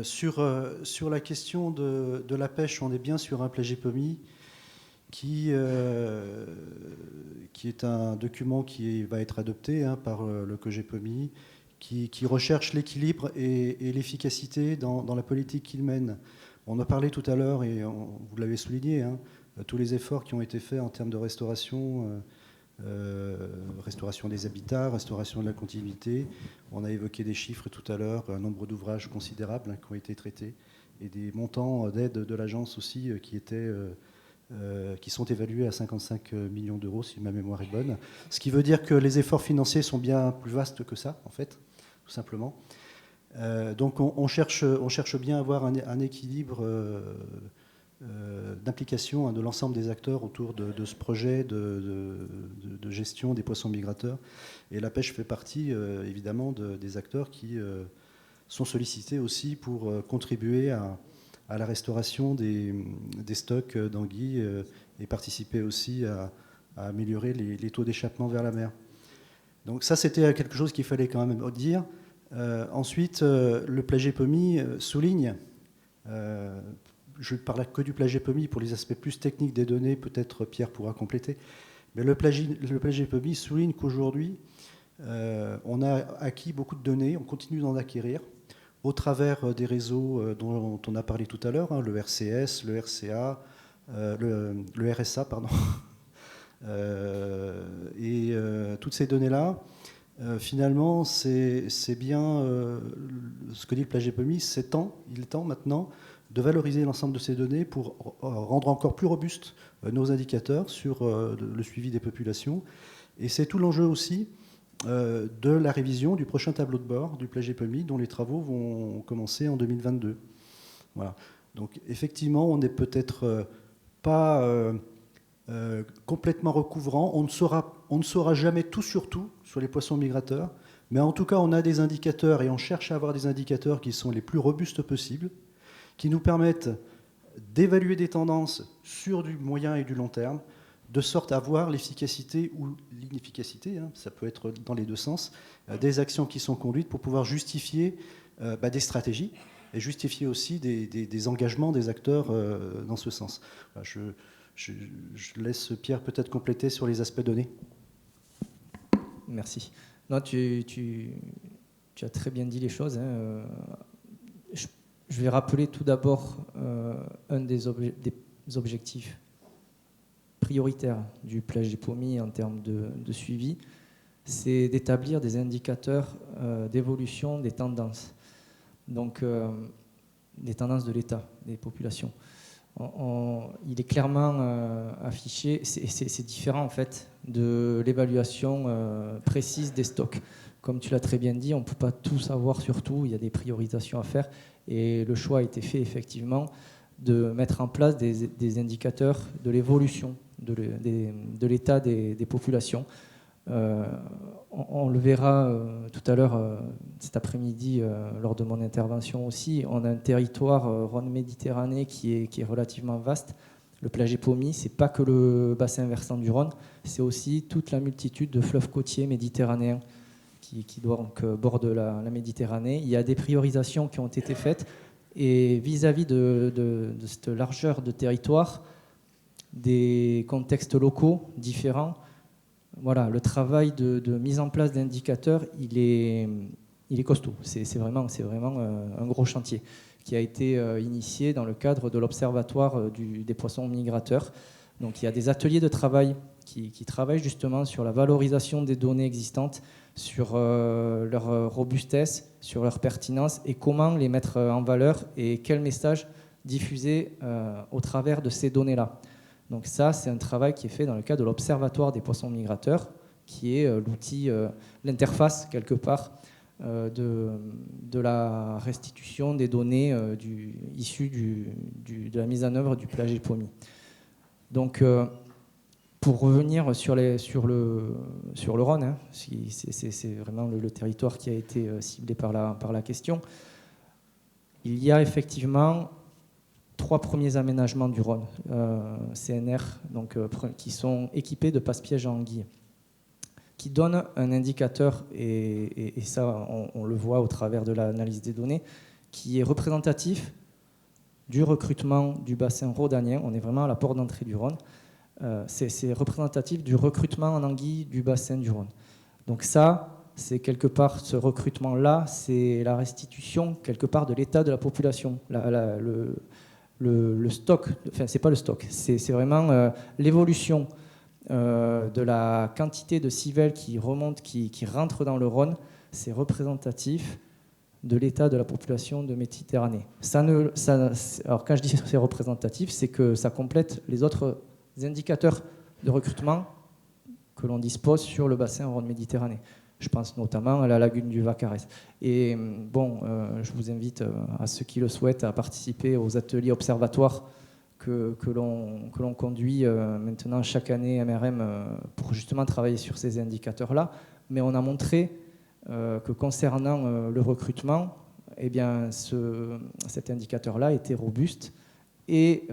Sur la question de la pêche, on est bien sur un PLAGEPOMI qui est un document qui va être adopté par le COGEPOMI, qui recherche l'équilibre et l'efficacité dans la politique qu'il mène. On a parlé tout à l'heure, et vous l'avez souligné, tous les efforts qui ont été faits en termes de restauration des habitats, restauration de la continuité. On a évoqué des chiffres tout à l'heure, un nombre d'ouvrages considérables qui ont été traités, et des montants d'aide de l'agence aussi qui sont évalués à 55 millions d'euros, si ma mémoire est bonne. Ce qui veut dire que les efforts financiers sont bien plus vastes que ça, en fait, tout simplement. Donc on cherche bien à avoir un équilibre d'implication de l'ensemble des acteurs autour de ce projet de gestion des poissons migrateurs. Et la pêche fait partie, évidemment, des acteurs qui sont sollicités aussi pour contribuer à la restauration des stocks d'anguilles et participer aussi à améliorer les taux d'échappement vers la mer. Donc ça, c'était quelque chose qu'il fallait quand même dire. Ensuite, le PLAGEPOMI souligne, je ne parle que du PLAGEPOMI pour les aspects plus techniques des données, peut-être Pierre pourra compléter, mais le PLAGEPOMI souligne qu'aujourd'hui, on a acquis beaucoup de données, on continue d'en acquérir, au travers des réseaux dont on a parlé tout à l'heure, le RCS, le RCA, le RSA, pardon. Et toutes ces données-là, finalement, c'est bien ce que dit le PLAGEPOMI, il est temps maintenant de valoriser l'ensemble de ces données pour rendre encore plus robustes nos indicateurs sur le suivi des populations. Et c'est tout l'enjeu aussi de la révision du prochain tableau de bord du PLAGEPOMI, dont les travaux vont commencer en 2022. Voilà. Donc effectivement, on n'est peut-être pas complètement recouvrant. On ne saura jamais tout sur les poissons migrateurs, mais en tout cas, on a des indicateurs et on cherche à avoir des indicateurs qui sont les plus robustes possibles, qui nous permettent d'évaluer des tendances sur du moyen et du long terme, de sorte à voir l'efficacité ou l'inefficacité, ça peut être dans les deux sens, des actions qui sont conduites pour pouvoir justifier des stratégies et justifier aussi des engagements des acteurs dans ce sens. Je laisse Pierre peut-être compléter sur les aspects donnés. Merci. Non, tu as très bien dit les choses. Je vais rappeler tout d'abord un des objectifs prioritaires du PLAGEPOMI en termes de suivi, c'est d'établir des indicateurs d'évolution des tendances, donc des tendances de l'État, des populations. Il est clairement affiché, c'est différent en fait de l'évaluation précise des stocks. Comme tu l'as très bien dit, on ne peut pas tout savoir sur tout, il y a des priorisations à faire et le choix a été fait effectivement de mettre en place des indicateurs de l'évolution de l'état des populations. On le verra tout à l'heure, cet après-midi, lors de mon intervention aussi. On a un territoire Rhône-Méditerranée qui est relativement vaste. Le PLAGEPOMI, ce n'est pas que le bassin versant du Rhône, c'est aussi toute la multitude de fleuves côtiers méditerranéens qui donc, bordent la Méditerranée. Il y a des priorisations qui ont été faites et vis-à-vis de cette largeur de territoire, des contextes locaux différents, voilà, le travail de mise en place d'indicateurs, il est costaud. C'est vraiment un gros chantier qui a été initié dans le cadre de l'Observatoire des poissons migrateurs. Donc il y a des ateliers de travail qui travaillent justement sur la valorisation des données existantes, sur leur robustesse, sur leur pertinence et comment les mettre en valeur et quel message diffuser au travers de ces données-là. Donc ça, c'est un travail qui est fait dans le cadre de l'Observatoire des poissons migrateurs, qui est l'outil, l'interface quelque part de la restitution des données issues de la mise en œuvre du Plagépomie. Donc, pour revenir sur le Rhône, hein, c'est vraiment le territoire qui a été ciblé par la question, il y a effectivement 3 premiers aménagements du Rhône, CNR, donc, qui sont équipés de passe-pièges à anguilles, qui donnent un indicateur, et ça on le voit au travers de l'analyse des données, qui est représentatif du recrutement du bassin rhodanien. On est vraiment à la porte d'entrée du Rhône. C'est représentatif du recrutement en anguilles du bassin du Rhône. Donc ça, c'est quelque part, ce recrutement-là, c'est la restitution quelque part de l'état de la population. Le stock, enfin c'est pas le stock, c'est vraiment l'évolution de la quantité de civelles qui remontent, qui rentrent dans le Rhône. C'est représentatif de l'état de la population de Méditerranée. Alors quand je dis que c'est représentatif, c'est que ça complète les autres indicateurs de recrutement que l'on dispose sur le bassin Rhône-Méditerranée. Je pense notamment à la lagune du Vacarès. Et bon, je vous invite à ceux qui le souhaitent à participer aux ateliers observatoires que l'on conduit maintenant chaque année MRM pour justement travailler sur ces indicateurs-là. Mais on a montré que concernant le recrutement, eh bien, cet indicateur-là était robuste et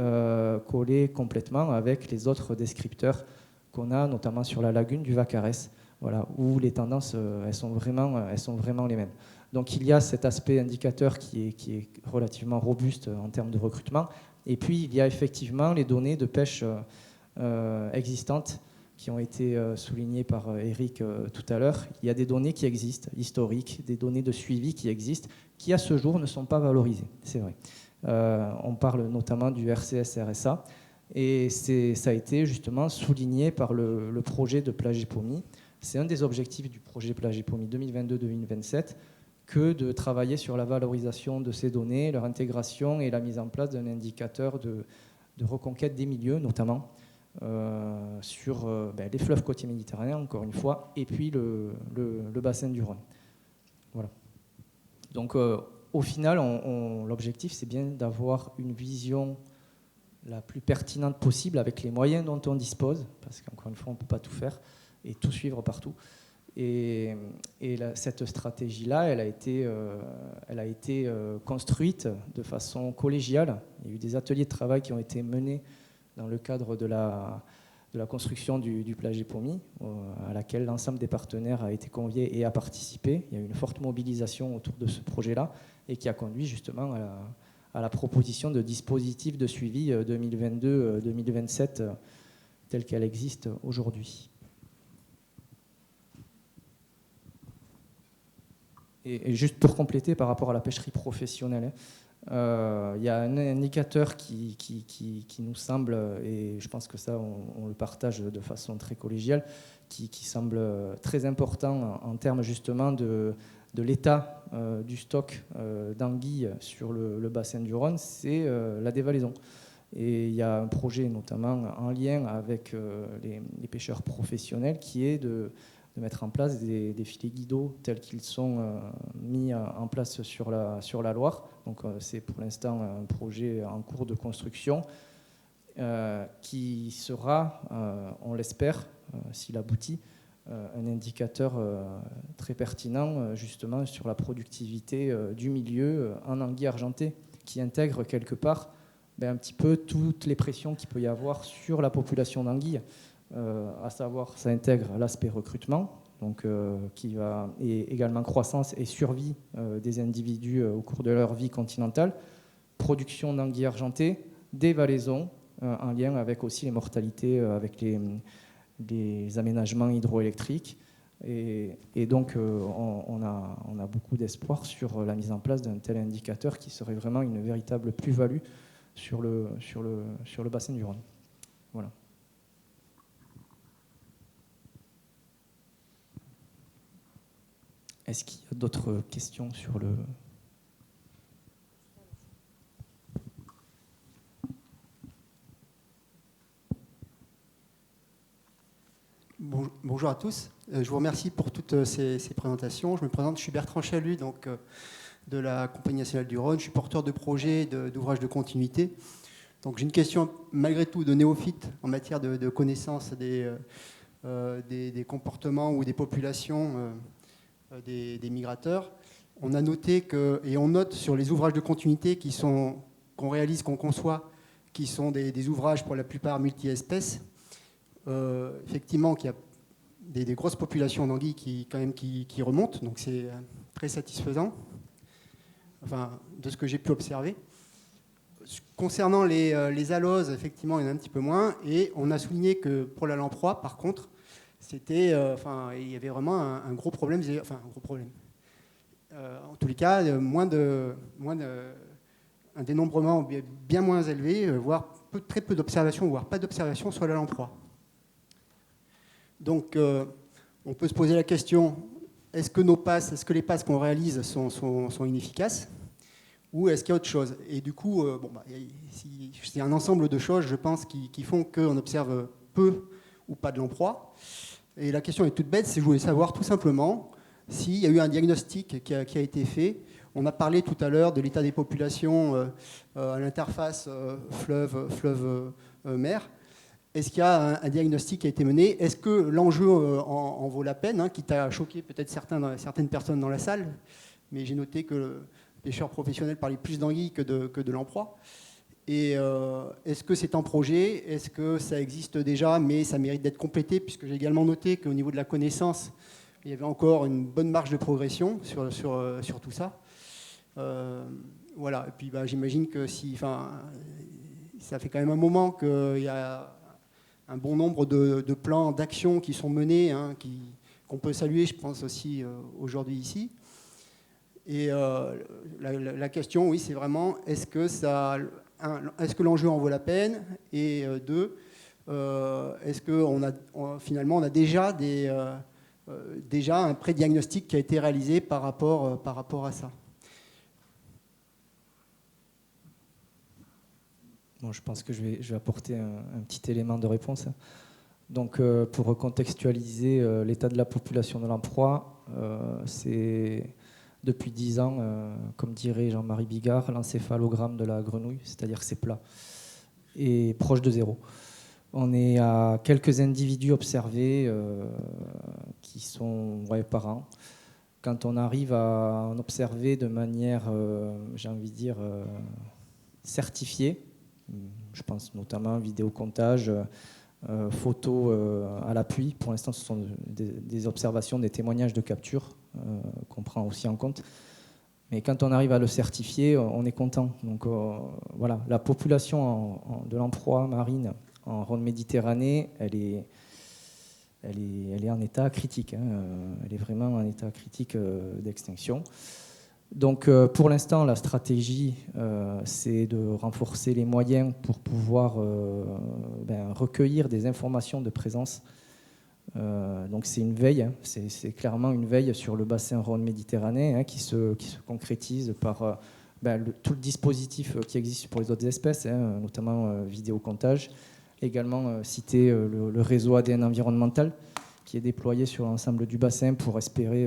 collé complètement avec les autres descripteurs qu'on a, notamment sur la lagune du Vacarès, voilà, où les tendances elles sont vraiment les mêmes. Donc il y a cet aspect indicateur qui est relativement robuste en termes de recrutement. Et puis il y a effectivement les données de pêche existantes qui ont été soulignées par Eric tout à l'heure. Il y a des données qui existent, historiques, des données de suivi qui existent, qui à ce jour ne sont pas valorisées, c'est vrai. On parle notamment du RCS-RSA, et ça a été justement souligné par le projet de Plagépomie. C'est un des objectifs du projet Plagépomie 2022-2027 que de travailler sur la valorisation de ces données, leur intégration et la mise en place d'un indicateur de reconquête des milieux, notamment sur les fleuves côtiers méditerranéens, encore une fois, et puis le bassin du Rhône. Voilà. Donc, au final, l'objectif, c'est bien d'avoir une vision la plus pertinente possible avec les moyens dont on dispose, parce qu'encore une fois, on ne peut pas tout faire et tout suivre partout. Et cette stratégie-là, elle a été construite de façon collégiale. Il y a eu des ateliers de travail qui ont été menés dans le cadre de la construction du Plagépomie, à laquelle l'ensemble des partenaires a été convié et a participé. Il y a eu une forte mobilisation autour de ce projet-là et qui a conduit justement à la proposition de dispositifs de suivi 2022-2027 telle qu'elle existe aujourd'hui. Et juste pour compléter par rapport à la pêcherie professionnelle, il y a un indicateur qui nous semble, et je pense que ça on le partage de façon très collégiale, qui semble très important en termes justement de l'état du stock d'anguilles sur le bassin du Rhône, c'est la dévalaison. Et il y a un projet notamment en lien avec les pêcheurs professionnels qui est de mettre en place des filets guidots tels qu'ils sont mis en place sur la Loire. Donc c'est pour l'instant un projet en cours de construction qui sera, on l'espère, s'il aboutit, un indicateur très pertinent justement sur la productivité du milieu en anguilles argentées, qui intègre quelque part un petit peu toutes les pressions qu'il peut y avoir sur la population d'anguilles. À savoir, ça intègre l'aspect recrutement, donc, et également croissance et survie des individus au cours de leur vie continentale, production d'anguilles argentées, dévalaison, en lien avec aussi les mortalités, avec les aménagements hydroélectriques. Et donc, on a beaucoup d'espoir sur la mise en place d'un tel indicateur qui serait vraiment une véritable plus-value sur le bassin du Rhône. Voilà. Est-ce qu'il y a d'autres questions sur le... Bonjour à tous. Je vous remercie pour toutes ces présentations. Je me présente, je suis Bertrand Chalut, donc, de la Compagnie nationale du Rhône. Je suis porteur de projet d'ouvrages de continuité. Donc j'ai une question malgré tout de néophyte en matière de connaissance des comportements ou des populations des migrateurs. On a noté et on note sur les ouvrages de continuité qu'on réalise, qu'on conçoit, qui sont des ouvrages pour la plupart multi-espèces, effectivement qu'il y a des grosses populations d'anguilles qui remontent, donc c'est très satisfaisant, enfin, de ce que j'ai pu observer. Concernant les aloses, effectivement, il y en a un petit peu moins, et on a souligné que pour la lamproie, par contre, il y avait vraiment un gros problème, en tous les cas, un dénombrement bien moins élevé, voire très peu d'observations, voire pas d'observations sur la lamproie. Donc, on peut se poser la question, est-ce que les passes qu'on réalise sont inefficaces, ou est-ce qu'il y a autre chose? Et du coup, c'est un ensemble de choses, je pense, qui font qu'on observe peu ou pas de lamproie. Et la question est toute bête, c'est je voulais savoir tout simplement s'il y a eu un diagnostic qui a été fait. On a parlé tout à l'heure de l'état des populations à l'interface fleuve-mer. Est-ce qu'il y a un diagnostic qui a été mené? Est-ce que l'enjeu en vaut la peine, quitte à choquer peut-être certaines personnes dans la salle? Mais j'ai noté que le pêcheur professionnel parlait plus d'anguilles que de lamproie. Et est-ce que c'est en projet? Est-ce que ça existe déjà, mais ça mérite d'être complété? Puisque j'ai également noté qu'au niveau de la connaissance, il y avait encore une bonne marge de progression sur tout ça. Voilà. Et puis j'imagine que ça fait quand même un moment qu'il y a un bon nombre de plans d'action qui sont menés, qu'on peut saluer, je pense aussi aujourd'hui ici. Et la question, oui, c'est vraiment, est-ce que l'enjeu en vaut la peine? Et deux, est-ce que finalement on a déjà un pré-diagnostic qui a été réalisé par rapport à ça? Bon, je pense que je vais apporter un petit élément de réponse. Donc, pour recontextualiser l'état de la population de lamproie, c'est depuis 10 ans, comme dirait Jean-Marie Bigard, l'encéphalogramme de la grenouille, c'est-à-dire que c'est plat et proche de zéro. On est à quelques individus observés qui sont par an. Quand on arrive à en observer de manière, j'ai envie de dire, certifiée, je pense notamment vidéocomptage, photos à l'appui. Pour l'instant, ce sont des observations, des témoignages de capture qu'on prend aussi en compte. Mais quand on arrive à le certifier, on est content. Donc voilà, la population de lamproie marine en Rhône Méditerranée, elle est en état critique. Elle est vraiment en état critique d'extinction. Donc pour l'instant, la stratégie, c'est de renforcer les moyens pour pouvoir recueillir des informations de présence. Donc c'est une veille, c'est clairement une veille sur le bassin Rhône Méditerranée qui se concrétise par tout le dispositif qui existe pour les autres espèces, notamment vidéocomptage. Également citer le réseau ADN environnemental qui est déployé sur l'ensemble du bassin pour espérer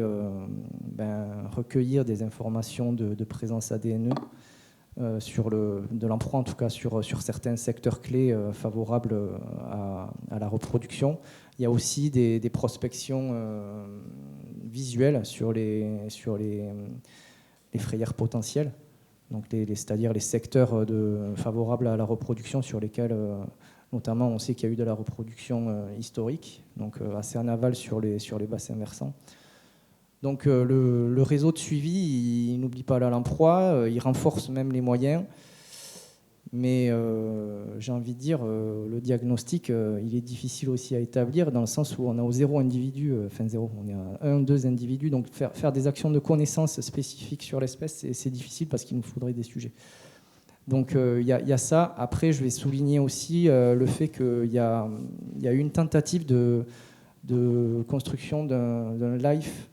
recueillir des informations de présence ADNE de lamproie, en tout cas sur certains secteurs clés favorables à la reproduction. Il y a aussi des prospections visuelles sur les frayères potentielles, donc c'est-à-dire les secteurs favorables à la reproduction sur lesquels notamment on sait qu'il y a eu de la reproduction historique, donc assez en aval sur les bassins versants. Donc le réseau de suivi, il n'oublie pas la lamproie, il renforce même les moyens, mais j'ai envie de dire, le diagnostic, il est difficile aussi à établir dans le sens où on a au zéro individu, on est à 1-2 individus, donc faire des actions de connaissance spécifiques sur l'espèce, c'est difficile parce qu'il nous faudrait des sujets. Donc il y a ça. Après, je vais souligner aussi le fait qu'il y a eu une tentative de construction d'un LIFE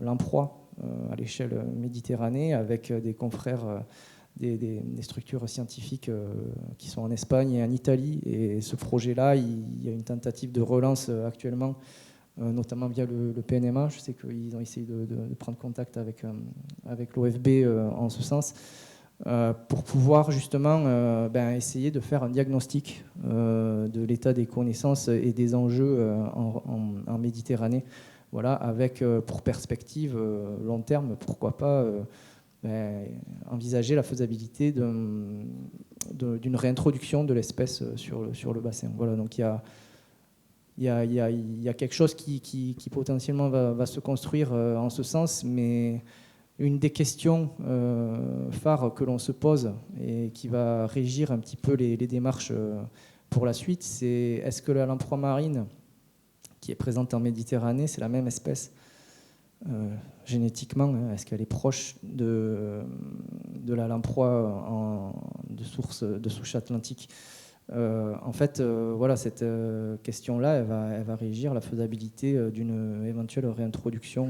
l'emploi à l'échelle Méditerranée avec des confrères, des structures scientifiques qui sont en Espagne et en Italie. Et ce projet-là, il y a une tentative de relance actuellement, notamment via le PNMA. Je sais qu'ils ont essayé de prendre contact avec l'OFB en ce sens, pour pouvoir justement essayer de faire un diagnostic de l'état des connaissances et des enjeux en Méditerranée. Voilà, avec pour perspective long terme, pourquoi pas envisager la faisabilité d'une réintroduction de l'espèce sur le bassin. Voilà, donc il y a quelque chose qui potentiellement va se construire en ce sens, mais une des questions phares que l'on se pose et qui va régir un petit peu les démarches pour la suite, c'est est-ce que la lamproie marine qui est présente en Méditerranée, c'est la même espèce génétiquement, est-ce qu'elle est proche de la lamproie de souche atlantique? En fait, voilà, cette question-là, elle va régir la faisabilité d'une éventuelle réintroduction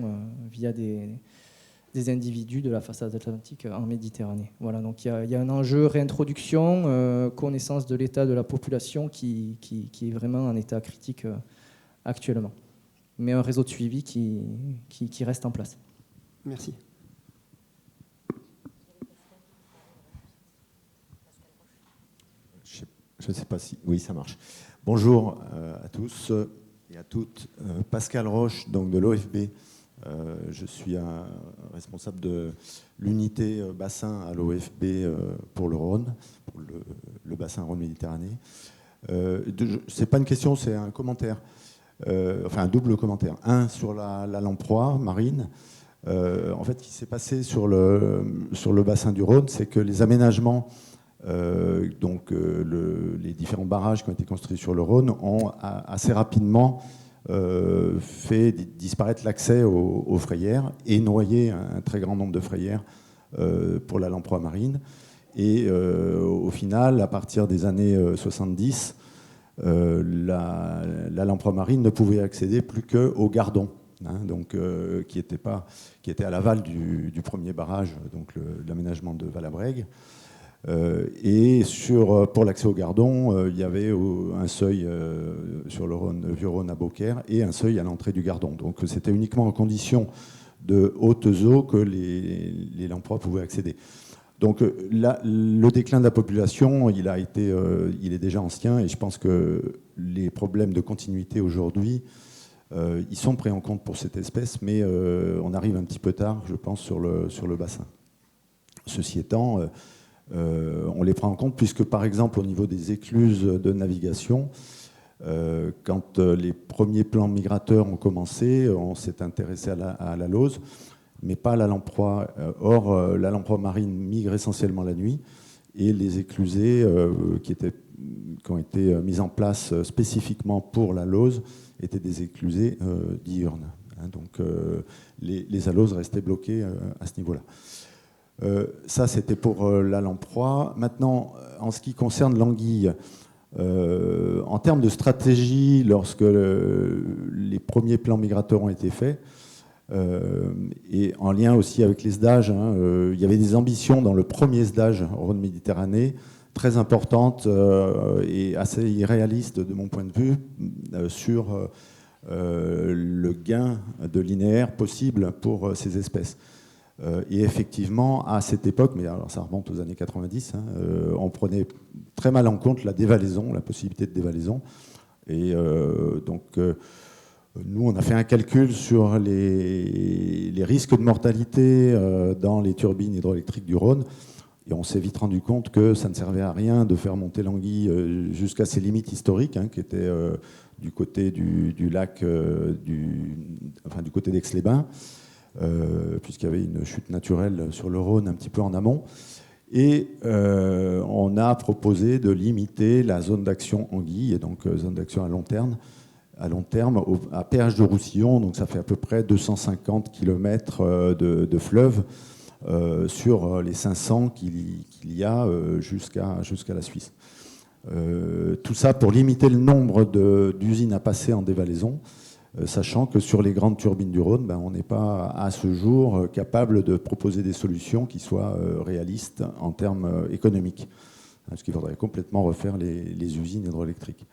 via des individus de la façade atlantique en Méditerranée. Voilà, donc il y a un enjeu réintroduction, connaissance de l'état de la population qui est vraiment en état critique actuellement, mais un réseau de suivi qui reste en place. Merci. Je ne sais pas si... Oui, ça marche. Bonjour à tous et à toutes. Pascal Roche, donc de l'OFB. Je suis responsable de l'unité bassin à l'OFB pour le Rhône, pour le bassin Rhône-Méditerranée. Ce n'est pas une question, c'est un commentaire. Enfin, un double commentaire. Un sur la lamproie marine. En fait, ce qui s'est passé sur le bassin du Rhône, c'est que les aménagements, les différents barrages qui ont été construits sur le Rhône ont assez rapidement fait disparaître l'accès aux frayères et noyé un très grand nombre de frayères pour la lamproie marine. Et au final, à partir des années 70, la lamproie marine ne pouvait accéder plus qu'au Gardon, qui était à l'aval du premier barrage, donc l'aménagement de Valabrègue. Et pour l'accès au Gardon, il y avait un seuil sur le Vieux-Rhône à Beaucaire et un seuil à l'entrée du Gardon. Donc c'était uniquement en condition de hautes eaux que les lamproies pouvaient accéder. Donc le déclin de la population, il est déjà ancien, et je pense que les problèmes de continuité aujourd'hui, ils sont pris en compte pour cette espèce, mais on arrive un petit peu tard, je pense, sur le bassin. Ceci étant, on les prend en compte puisque, par exemple, au niveau des écluses de navigation, quand les premiers plans migrateurs ont commencé, on s'est intéressé à la lauze, mais pas à la lamproie. Or, la lamproie marine migre essentiellement la nuit, et les éclusées qui ont été mises en place spécifiquement pour la lauze étaient des éclusées diurnes. Donc, les aloses restaient bloquées à ce niveau-là. Ça, c'était pour la lamproie. Maintenant, en ce qui concerne l'anguille, en termes de stratégie, lorsque les premiers plans migrateurs ont été faits, et en lien aussi avec les SDAGE, il y avait des ambitions dans le premier SDAGE Rhône-Méditerranée très importantes et assez irréalistes de mon point de vue sur le gain de linéaire possible pour ces espèces. Et effectivement, à cette époque, mais alors ça remonte aux années 90, on prenait très mal en compte la dévalaison, la possibilité de dévalaison. Et nous, on a fait un calcul sur les risques de mortalité dans les turbines hydroélectriques du Rhône, et on s'est vite rendu compte que ça ne servait à rien de faire monter l'anguille jusqu'à ses limites historiques, qui étaient du côté du lac, du côté d'Aix-les-Bains, puisqu'il y avait une chute naturelle sur le Rhône un petit peu en amont. Et on a proposé de limiter la zone d'action anguille, et donc zone d'action à long terme, à péage de Roussillon, donc ça fait à peu près 250 km de fleuve sur les 500 qu'il y a jusqu'à la Suisse. Tout ça pour limiter le nombre d'usines à passer en dévalaison. sachant que sur les grandes turbines du Rhône, on n'est pas à ce jour capable de proposer des solutions qui soient réalistes en termes économiques, parce qu'il faudrait complètement refaire les usines hydroélectriques.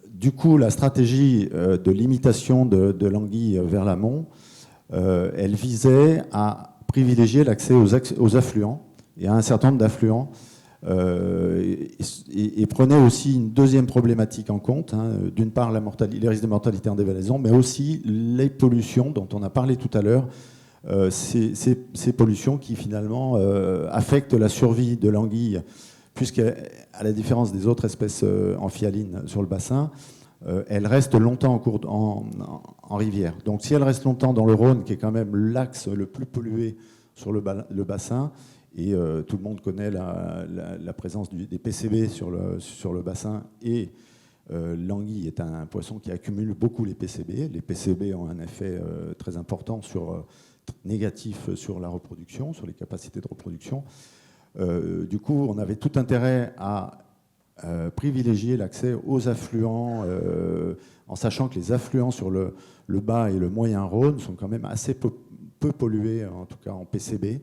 Du coup, la stratégie de limitation de l'anguille vers l'amont, elle visait à privilégier l'accès aux affluents et à un certain nombre d'affluents, et prenait aussi une deuxième problématique en compte, d'une part les risques de mortalité en dévalaison, mais aussi les pollutions dont on a parlé tout à l'heure, ces pollutions qui finalement affectent la survie de l'anguille, puisqu'à la différence des autres espèces amphihalines sur le bassin, elle reste longtemps en rivière. Donc si elle reste longtemps dans le Rhône, qui est quand même l'axe le plus pollué sur le bassin, et tout le monde connaît la présence des PCB sur le bassin, et l'anguille est un poisson qui accumule beaucoup les PCB. Les PCB ont un effet très important négatif sur la reproduction, sur les capacités de reproduction. Du coup, on avait tout intérêt à privilégier l'accès aux affluents, en sachant que les affluents sur le bas et le moyen Rhône sont quand même assez peu pollués, en tout cas en PCB,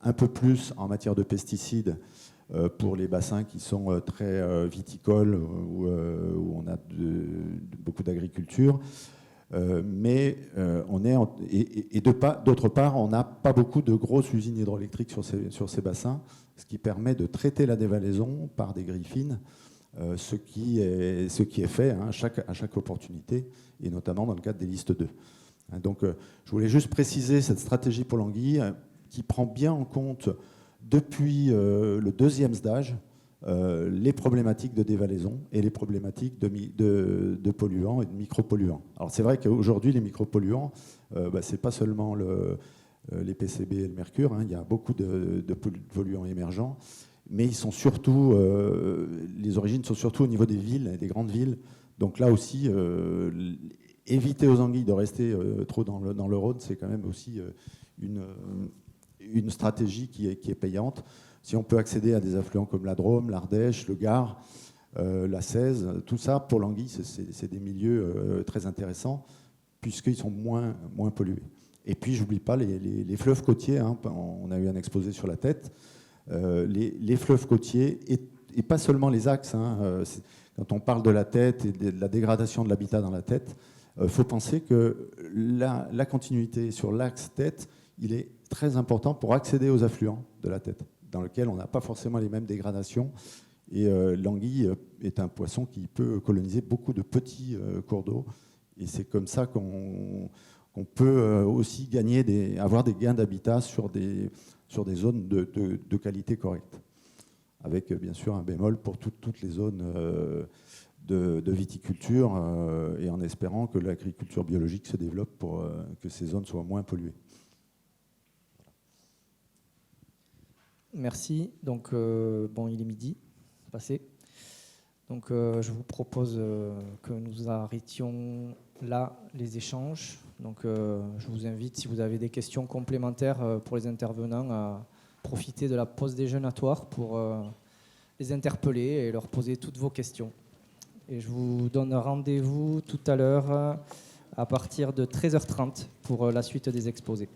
un peu plus en matière de pesticides pour les bassins qui sont très viticoles, où on a beaucoup d'agriculture. Mais d'autre part, on n'a pas beaucoup de grosses usines hydroélectriques sur ces bassins, ce qui permet de traiter la dévalaison par des griffines, ce qui est fait à chaque opportunité, et notamment dans le cadre des listes 2. Donc, je voulais juste préciser cette stratégie pour l'anguille qui prend bien en compte, depuis le deuxième stage, les problématiques de dévalaison et les problématiques de polluants et de micropolluants. Alors c'est vrai qu'aujourd'hui, les micropolluants, ce n'est pas seulement les PCB et le mercure, il y a beaucoup de polluants émergents, mais ils sont surtout, les origines sont surtout au niveau des villes, des grandes villes. Donc là aussi, éviter aux anguilles de rester trop dans le Rhône, c'est quand même aussi une stratégie qui est payante. Si on peut accéder à des affluents comme la Drôme, l'Ardèche, le Gard, la Cèze, tout ça, pour l'anguille, c'est des milieux très intéressants, puisqu'ils sont moins pollués. Et puis, j'oublie pas les fleuves côtiers, on a eu un exposé sur la Tête, les fleuves côtiers, et pas seulement les axes. Quand on parle de la Tête et de la dégradation de l'habitat dans la Tête, il faut penser que la continuité sur l'axe Tête, il est très important pour accéder aux affluents de la Tête, dans lequel on n'a pas forcément les mêmes dégradations. Et l'anguille est un poisson qui peut coloniser beaucoup de petits cours d'eau. Et c'est comme ça qu'on peut aussi avoir des gains d'habitat sur des zones de qualité correcte. Avec bien sûr un bémol pour toutes les zones de viticulture, et en espérant que l'agriculture biologique se développe pour que ces zones soient moins polluées. Merci. Donc, il est midi passé. Donc, je vous propose que nous arrêtions là les échanges. Donc, je vous invite, si vous avez des questions complémentaires pour les intervenants, à profiter de la pause déjeunatoire pour les interpeller et leur poser toutes vos questions. Et je vous donne rendez-vous tout à l'heure à partir de 13h30 pour la suite des exposés.